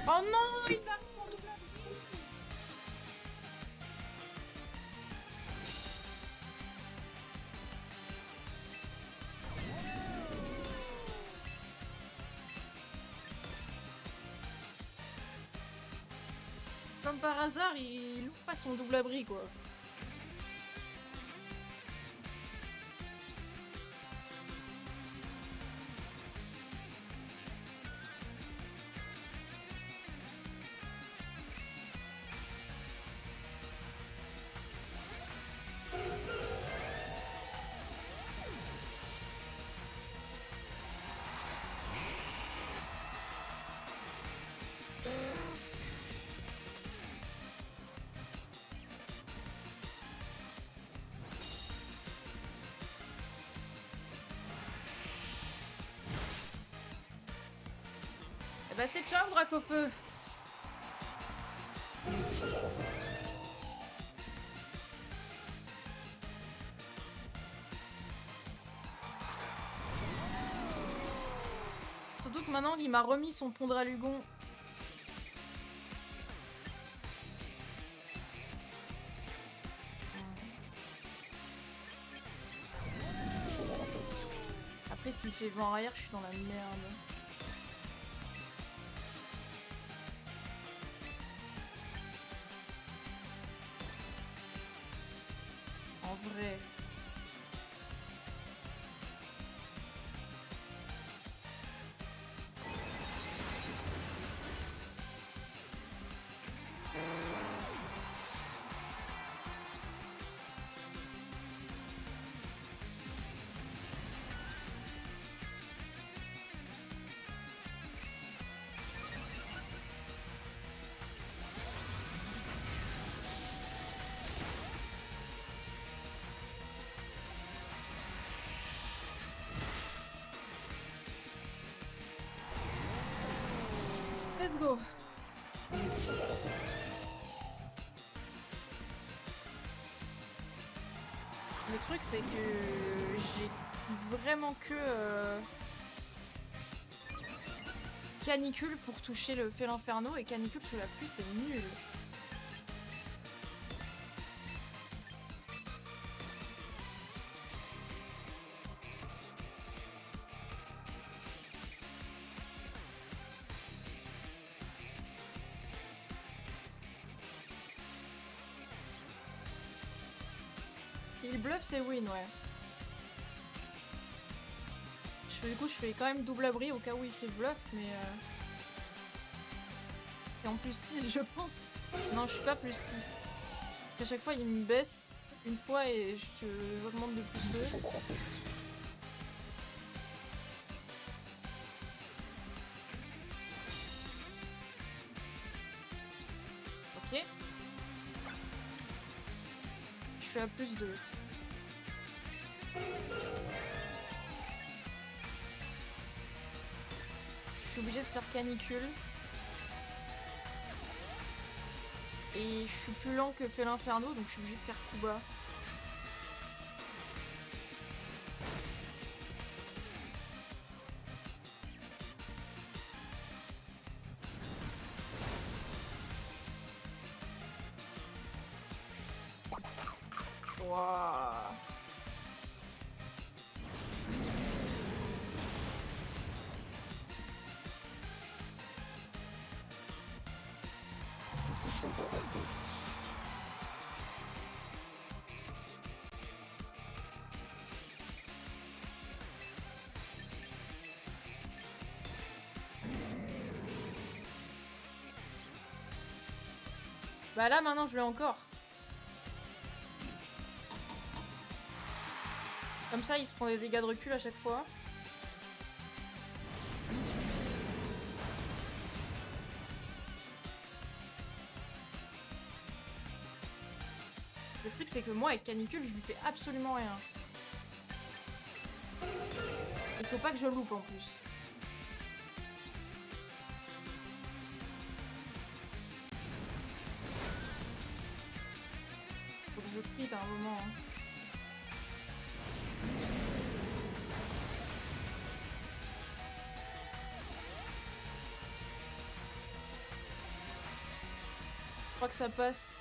Oh non, il a refait double abri. Comme par hasard, il loupe pas son double abri quoi. Eh bah c'est ciao Dracopeux. Surtout que maintenant il m'a remis son pont Dralugon. Après s'il fait vent arrière, je suis dans la merde. En vrai. Let's go. Le truc c'est que j'ai vraiment que canicule pour toucher le Félinferno et canicule sous la pluie c'est nul. S'il bluffe, c'est win, ouais. Du coup, je fais quand même double abri au cas où il fait bluff, mais... Et en plus 6, je pense. Non, je suis pas plus 6. Parce qu'à chaque fois, il me baisse une fois et j'augmente de plus 2. Ok. Je suis à plus 2. Je suis obligée de faire canicule. Et je suis plus lent que fait l'inferno, donc je suis obligée de faire coup bas. Wouah. Bah là maintenant je l'ai encore. Comme ça il se prend des dégâts de recul à chaque fois. Le truc c'est que moi avec canicule je lui fais absolument rien. Il faut pas que je loupe en plus. Faut que je crit à un moment. Hein. Je crois que ça passe.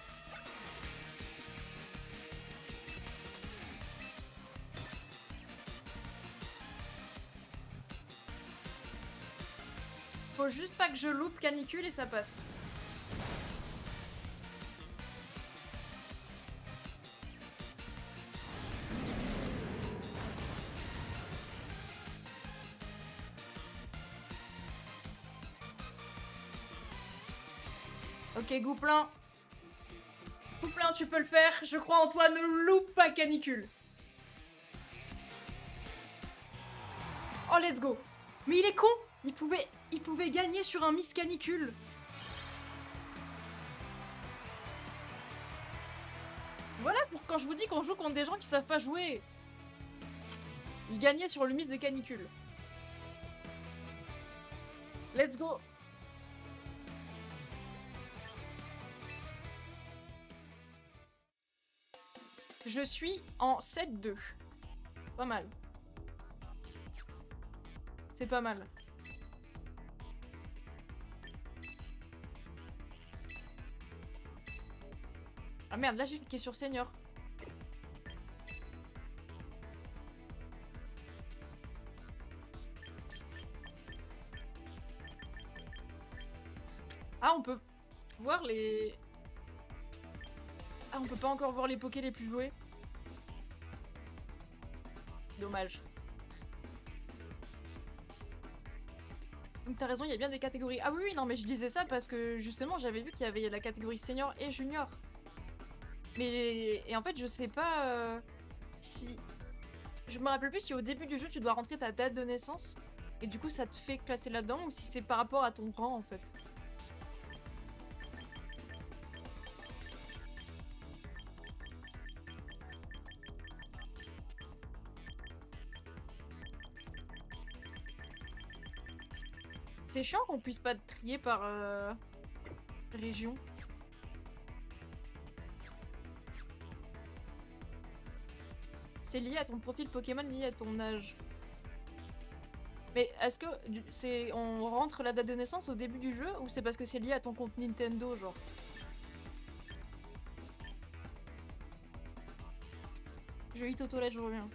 Faut juste pas que je loupe canicule et ça passe. Ok, Gouplin. Gouplin, tu peux le faire. Je crois en toi, ne loupe pas canicule. Oh, let's go. Mais il est con. Il pouvait gagner sur un miss canicule. Voilà pour quand je vous dis qu'on joue contre des gens qui savent pas jouer. Il gagnait sur le miss de canicule. Let's go. Je suis en 7-2. Pas mal. C'est pas mal. Ah merde, là j'ai cliqué sur senior. Ah, on peut voir les... Ah, on peut pas encore voir les pokés les plus joués. Dommage. Donc t'as raison, il y a bien des catégories. Ah oui, oui, non, mais je disais ça parce que justement, j'avais vu qu'il y avait la catégorie senior et junior. Mais... Et en fait, je sais pas si... Je me rappelle plus si au début du jeu, tu dois rentrer ta date de naissance. Et du coup, ça te fait classer là-dedans ou si c'est par rapport à ton rang, en fait. C'est chiant qu'on puisse pas trier par région. C'est lié à ton profil Pokémon, lié à ton âge. Mais est-ce que on rentre la date de naissance au début du jeu ou c'est parce que c'est lié à ton compte Nintendo, genre? Je hit aux toilettes, je reviens.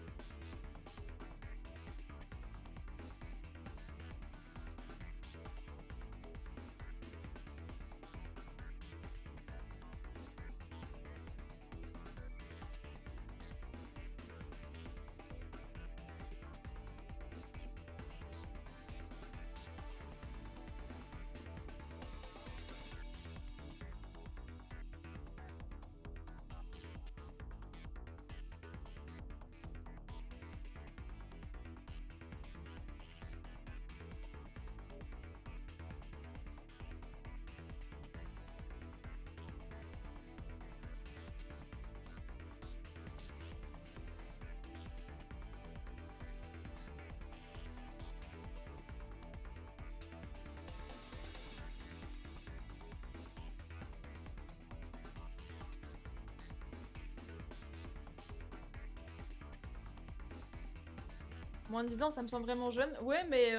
Moins de 10 ans, ça me semble vraiment jeune. Ouais, mais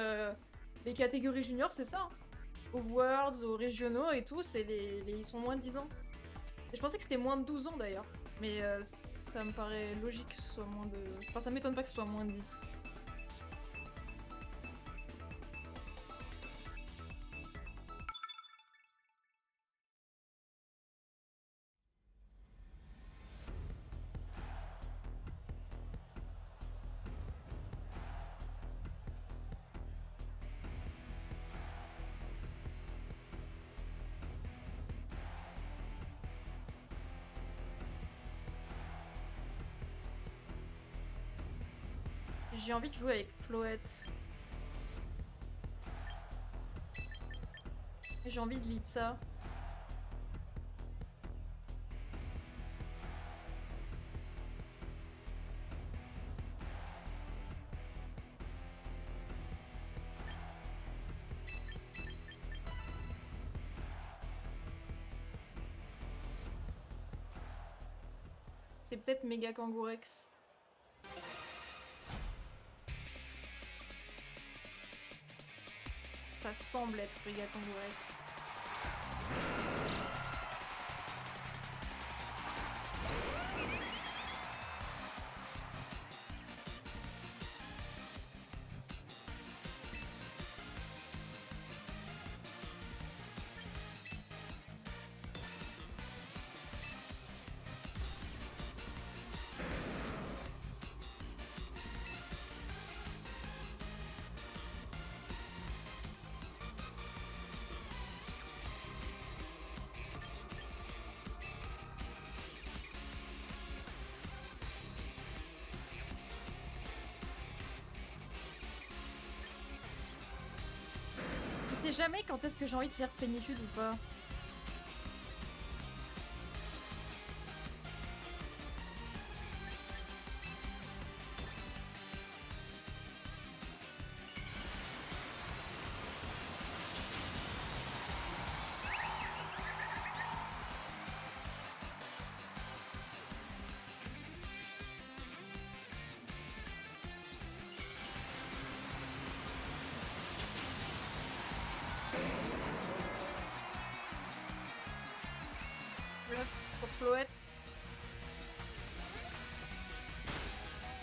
les catégories juniors, c'est ça. Hein. Aux Worlds, aux régionaux et tout, ils sont moins de 10 ans. Et je pensais que c'était moins de 12 ans d'ailleurs. Mais ça me paraît logique que ce soit moins de... Enfin, ça m'étonne pas que ce soit moins de 10. J'ai envie de jouer avec Floette. J'ai envie de lead ça. C'est peut-être Méga Kangourex. Ça semble être Méga Kangourex. Je sais jamais quand est-ce que j'ai envie de faire plénitude ou pas. Bluff pour Floette.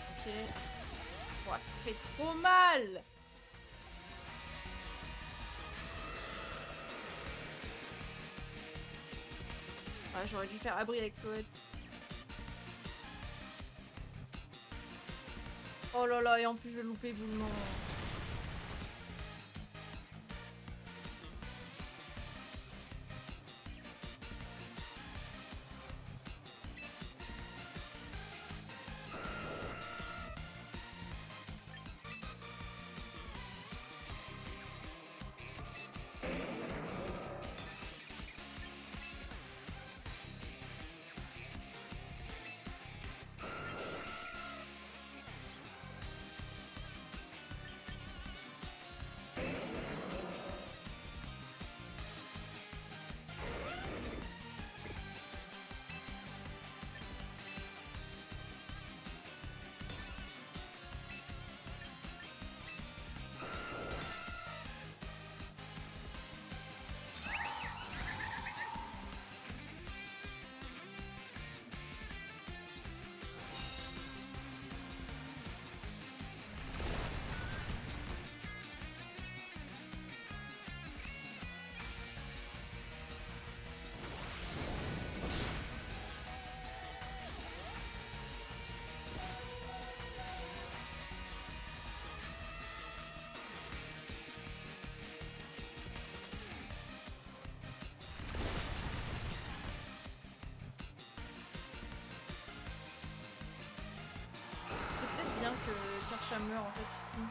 Ok. Oh, ça fait trop mal. Ah, j'aurais dû faire abri avec Floette. Oh là là, et en plus je vais louper boulement. Bien que Kersha meure en fait ici.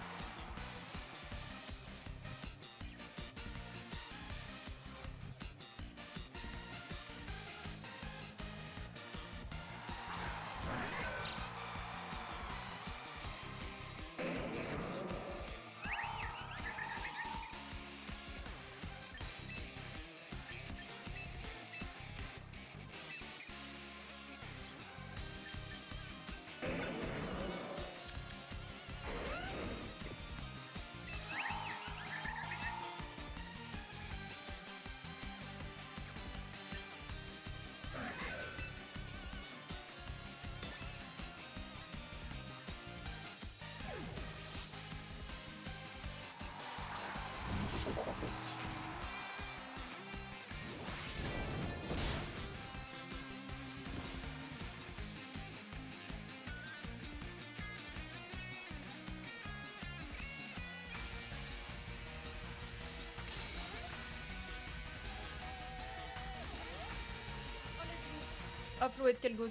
Ah, Floette, quel goat.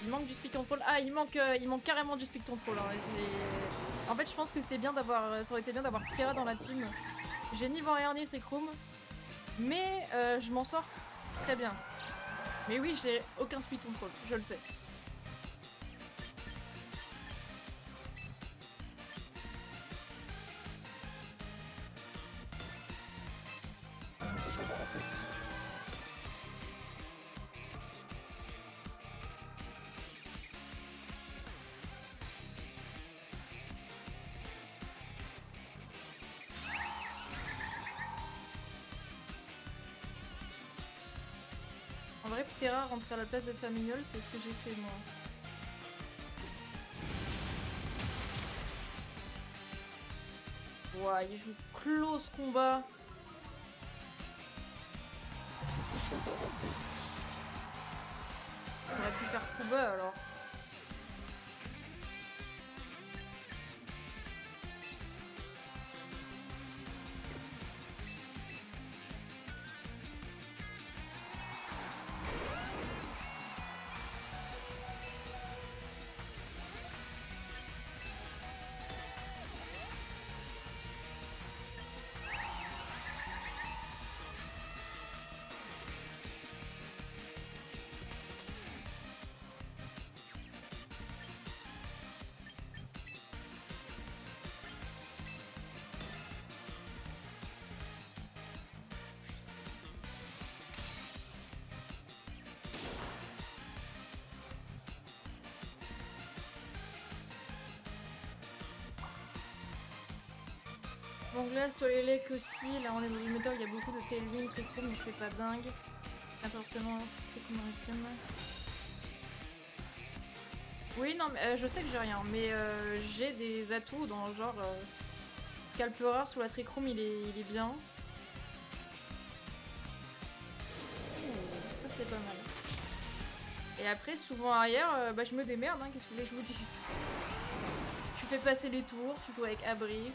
Il manque du speed control. Ah, il manque carrément du speed control. Hein. En fait, je pense que c'est bien d'avoir. Ça aurait été bien d'avoir Terra dans la team. J'ai ni Vent ni Trick Room. Mais je m'en sors très bien. Mais oui, j'ai aucun speed control, je le sais. En vrai, Terra rentrer à la place de Famignol, c'est ce que j'ai fait moi. Ouah, il joue close combat. On aurait pu faire coup bas alors. Bon, glace, toi les lecs aussi. Là, on est dans une méthode où il y a beaucoup de tailwind, Trick Room, donc c'est pas dingue. Pas forcément Trick Room maritime. Oui, non, mais je sais que j'ai rien, mais j'ai des atouts dans le genre. Scalperer sous la Trick Room, il est bien. Ça, c'est pas mal. Et après, souvent arrière, bah, je me démerde, hein, qu'est-ce que vous voulez que je vous dise. Tu fais passer les tours, tu joues avec abri.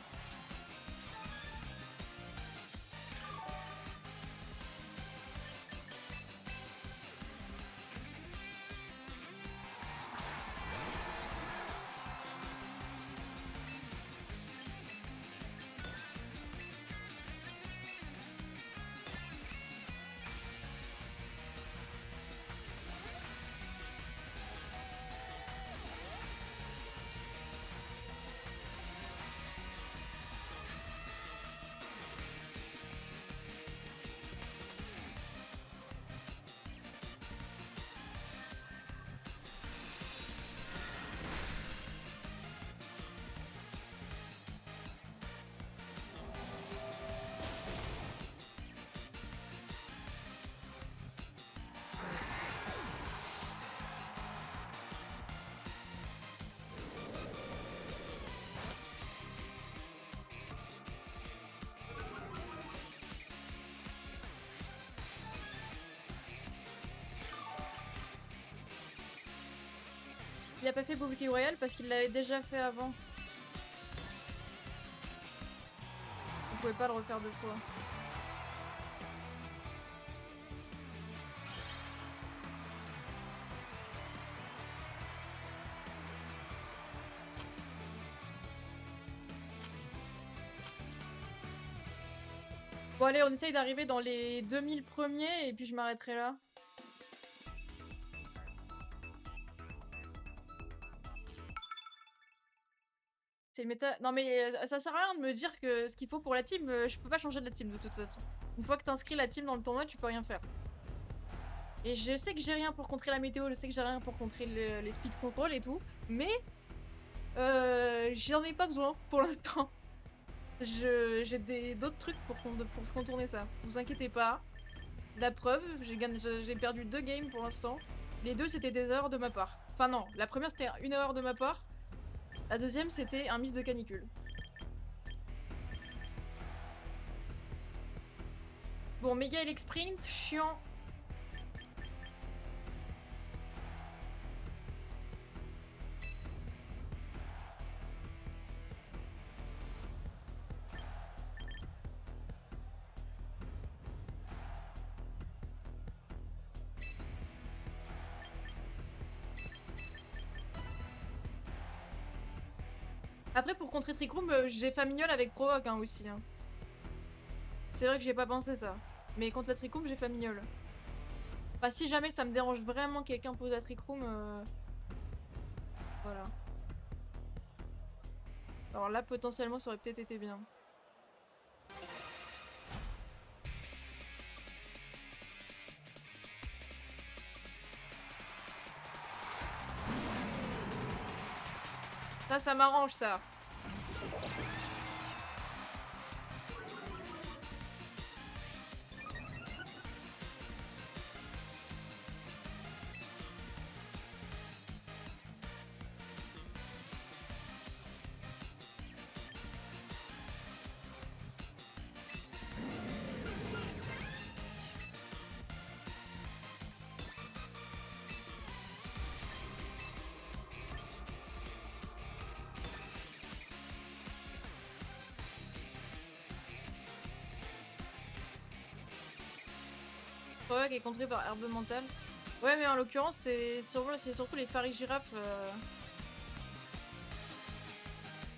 Il a pas fait Bouclier Royal parce qu'il l'avait déjà fait avant. Vous pouvez pas le refaire deux fois. Bon allez, on essaye d'arriver dans les 2000 premiers et puis je m'arrêterai là. C'est une méta... Non mais ça sert à rien de me dire que ce qu'il faut pour la team, je peux pas changer de la team de toute façon. Une fois que t'inscris la team dans le tournoi, tu peux rien faire. Et je sais que j'ai rien pour contrer la météo, je sais que j'ai rien pour contrer les speed control et tout, mais j'en ai pas besoin pour l'instant. J'ai d'autres trucs pour contourner ça. Vous inquiétez pas. La preuve, j'ai perdu 2 games pour l'instant. Les deux c'était des erreurs de ma part. Enfin non, la première c'était une erreur de ma part. La deuxième c'était un miss de canicule. Bon, méga Elec Sprint, chiant. Après, pour contrer Trick Room, j'ai Famignol avec Provoque hein, aussi. Hein. C'est vrai que j'ai pas pensé ça. Mais contre la Trick Room, j'ai Famignol. Enfin, si jamais ça me dérange vraiment quelqu'un pose la Trick Room, voilà. Alors là, potentiellement, ça aurait peut-être été bien. Ça m'arrange, ça. Provoque est contré par Herbe Mentale. Ouais, mais en l'occurrence, c'est surtout les Farigirafes.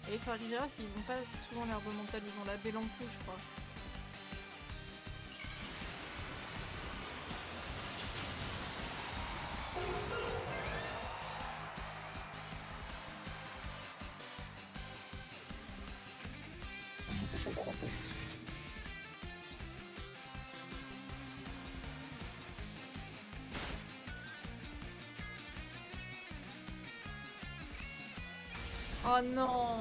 Et les Farigirafes, ils ont pas souvent l'herbe mentale, ils ont la Bélancou, je crois. Oh non!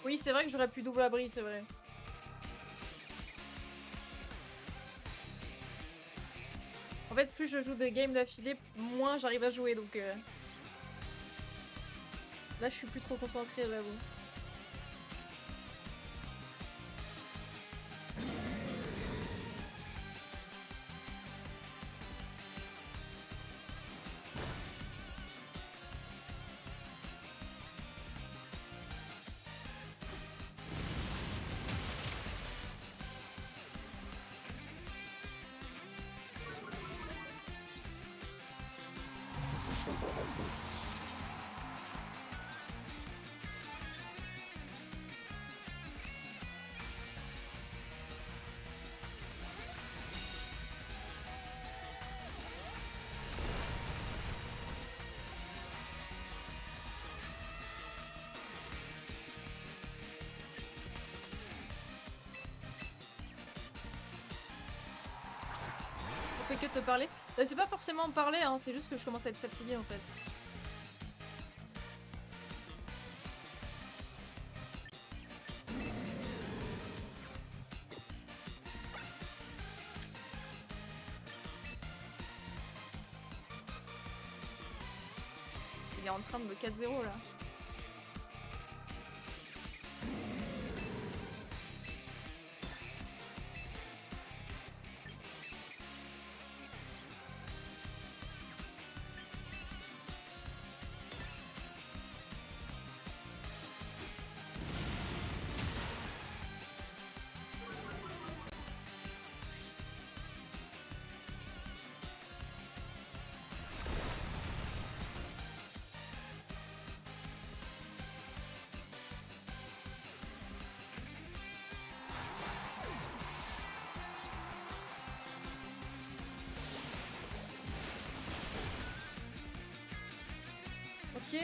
Oui, c'est vrai que j'aurais pu double abri, c'est vrai. En fait, plus je joue des games d'affilée, moins j'arrive à jouer, donc... Là, je suis plus trop concentrée, j'avoue. On fait que te parler. C'est pas forcément parler, hein, c'est juste que je commence à être fatiguée en fait. Il est en train de me 4-0 là. Ok.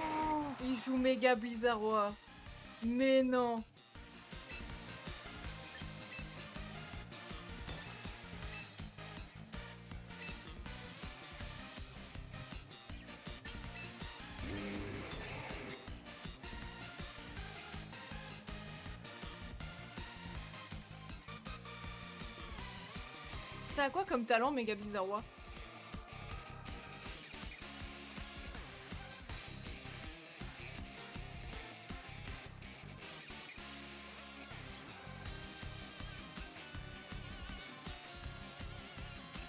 Oh, il joue méga Blizzardois. Mais non. Ça a quoi comme talent, Méga Bizarrois?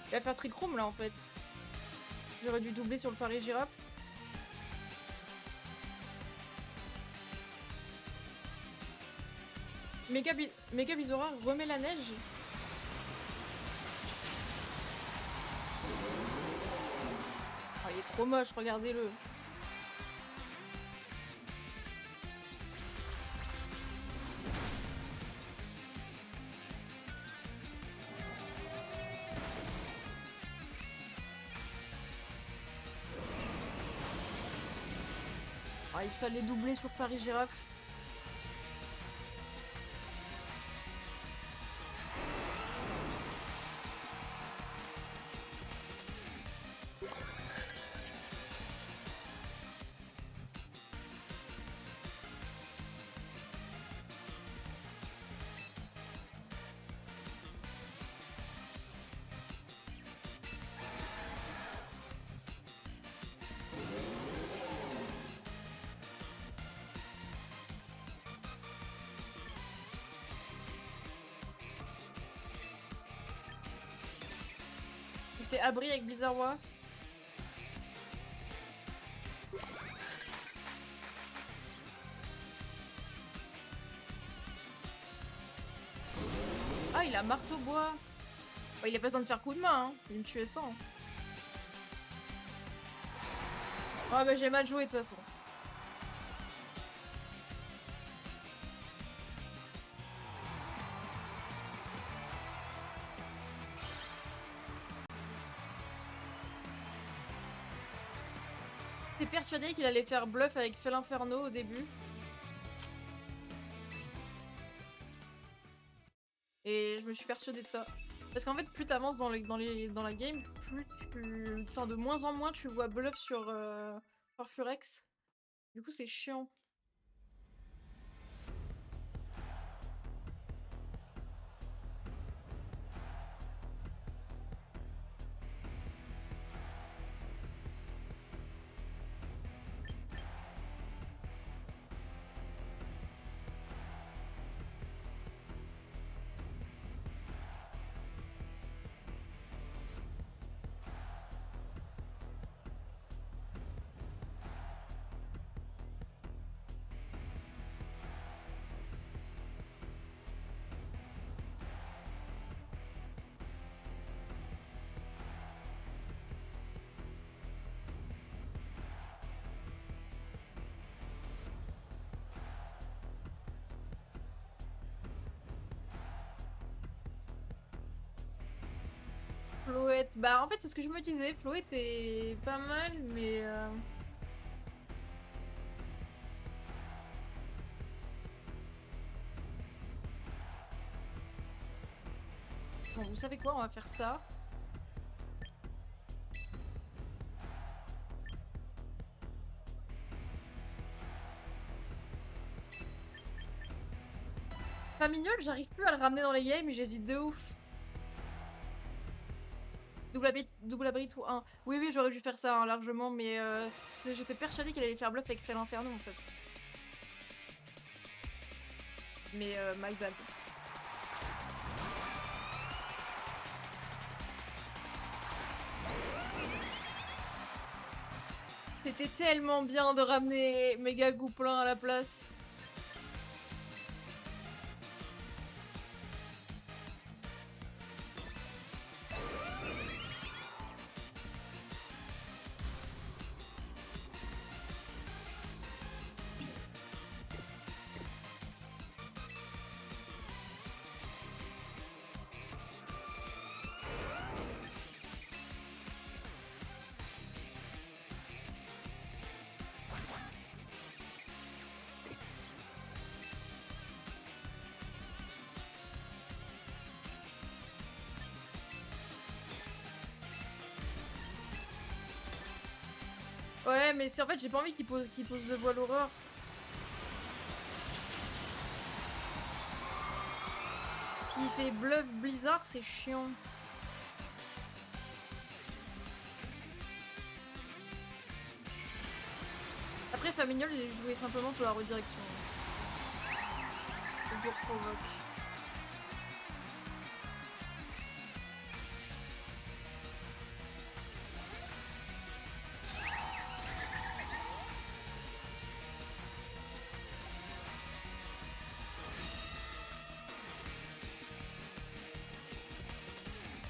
Il va faire Trick Room là en fait. J'aurais dû doubler sur le Fari Girafe. Méga Bizarrois remet la neige. Oh, il est trop moche, regardez-le. Ah, il fallait doubler sur Paris Girafe. Il fait abri avec Bizarrois. Ah, il a marteau bois. Oh, il a pas besoin de faire coup de main, hein. Il me tuait sans. Oh, bah j'ai mal joué de toute façon. J'étais persuadée qu'il allait faire bluff avec Fel Inferno au début. Et je me suis persuadée de ça. Parce qu'en fait, plus t'avances dans la game, plus tu... Enfin, de moins en moins tu vois bluff sur Furex. Du coup, c'est chiant. Floette, bah en fait c'est ce que je me disais, Floette est pas mal mais... Bon, vous savez quoi, on va faire ça. Famignol, j'arrive plus à le ramener dans les games et j'hésite de ouf. Double abri ou 1. Oui, oui, j'aurais dû faire ça hein, largement, mais j'étais persuadée qu'il allait faire bluff avec Fel Inferno en fait. Mais my bad. C'était tellement bien de ramener Méga Gouplin à la place. Ouais, mais c'est en fait, j'ai pas envie qu'il pose le voile horreur. S'il fait bluff blizzard, c'est chiant. Famignol, j'ai joué simplement pour la redirection. Le dur provoque.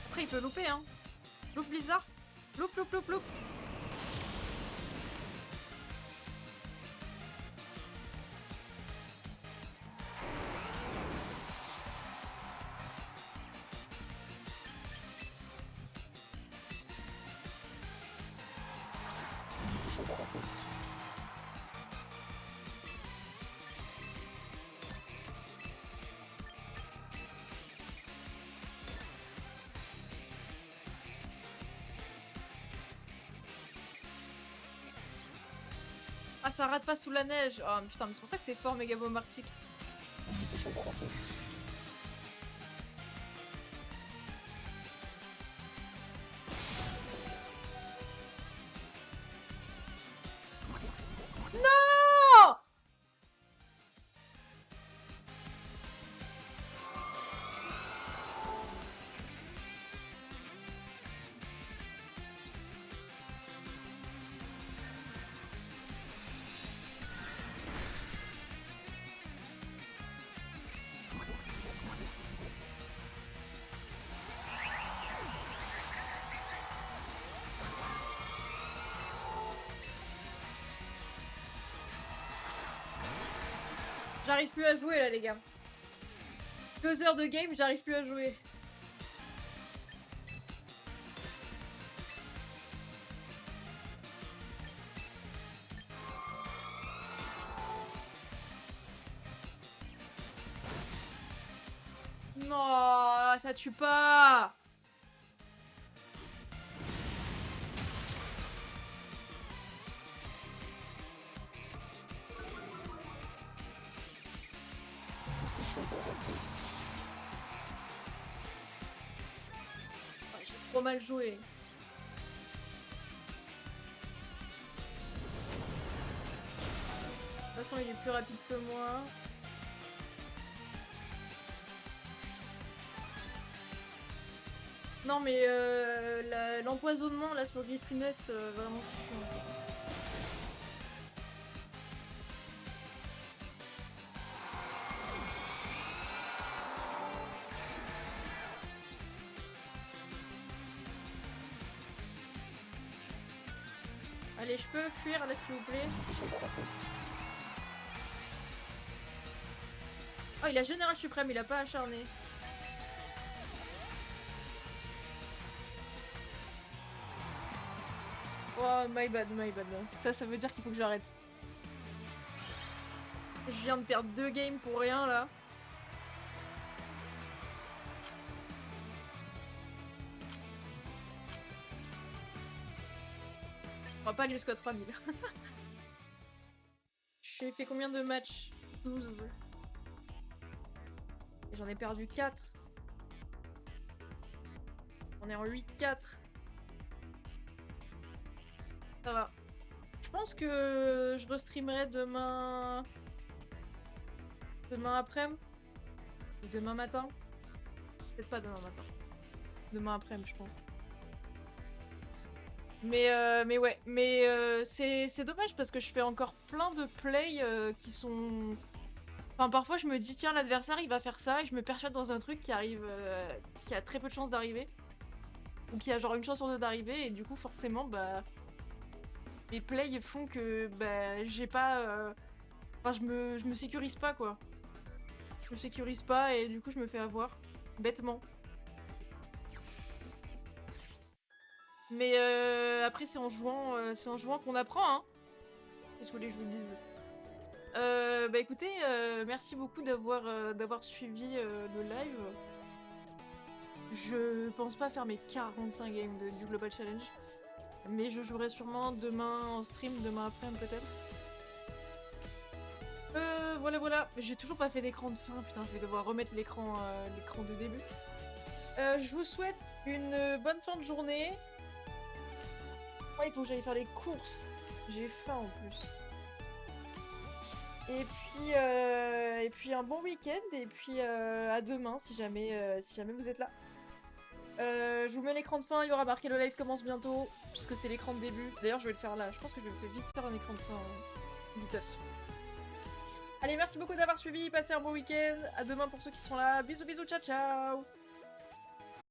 Après, il peut louper, hein. Loupe Blizzard. Loupe, loupe, loupe, loupe. Ah, ça rate pas sous la neige. Oh putain, mais c'est pour ça que c'est fort, Megabomb Arctique. Non! J'arrive plus à jouer là, les gars. 2 heures de game, j'arrive plus à jouer. Non, ça tue pas. J'ai trop mal joué. De toute façon, il est plus rapide que moi. Non, mais l'empoisonnement là sur Griffunest, vraiment chiant. Allez, je peux fuir là s'il vous plaît. Oh, il a Général Suprême, il a pas acharné. Oh, my bad, my bad. Ça veut dire qu'il faut que j'arrête. Je viens de perdre 2 games pour rien là. On va pas aller jusqu'à 3000. J'ai fait combien de matchs? 12. Et j'en ai perdu 4. On est en 8-4. Ça va. Je pense que je restreamerai demain... Demain après-midi. Ou demain matin. Peut-être pas demain matin. Demain après-midi, je pense. Mais ouais. Mais c'est dommage parce que je fais encore plein de plays qui sont... Enfin, parfois je me dis, tiens, l'adversaire il va faire ça et je me persuade dans un truc qui arrive... qui a très peu de chances d'arriver. Ou qui a genre une chance sur 2 d'arriver et du coup, forcément, bah... Mes plays font que bah, j'ai pas... Enfin, je me sécurise pas, quoi. Je me sécurise pas et du coup, je me fais avoir. Bêtement. Mais après, c'est en jouant qu'on apprend, hein. Qu'est-ce que les vous disent. Bah écoutez, merci beaucoup d'avoir suivi le live. Je pense pas faire mes 45 games du Global Challenge. Mais je jouerai sûrement demain en stream, demain après peut-être. Voilà. J'ai toujours pas fait d'écran de fin, putain, je vais devoir remettre l'écran de début. Je vous souhaite une bonne fin de journée. Ouais, il faut que j'aille faire les courses. J'ai faim en plus. Et puis un bon week-end. Et puis à demain si jamais vous êtes là. Je vous mets l'écran de fin, il y aura marqué le live commence bientôt, puisque c'est l'écran de début. D'ailleurs, je vais le faire là. Je pense que je vais vite faire un écran de fin. Viteuf. Allez, merci beaucoup d'avoir suivi. Passez un bon week-end. À demain pour ceux qui sont là. Bisous, bisous, ciao, ciao.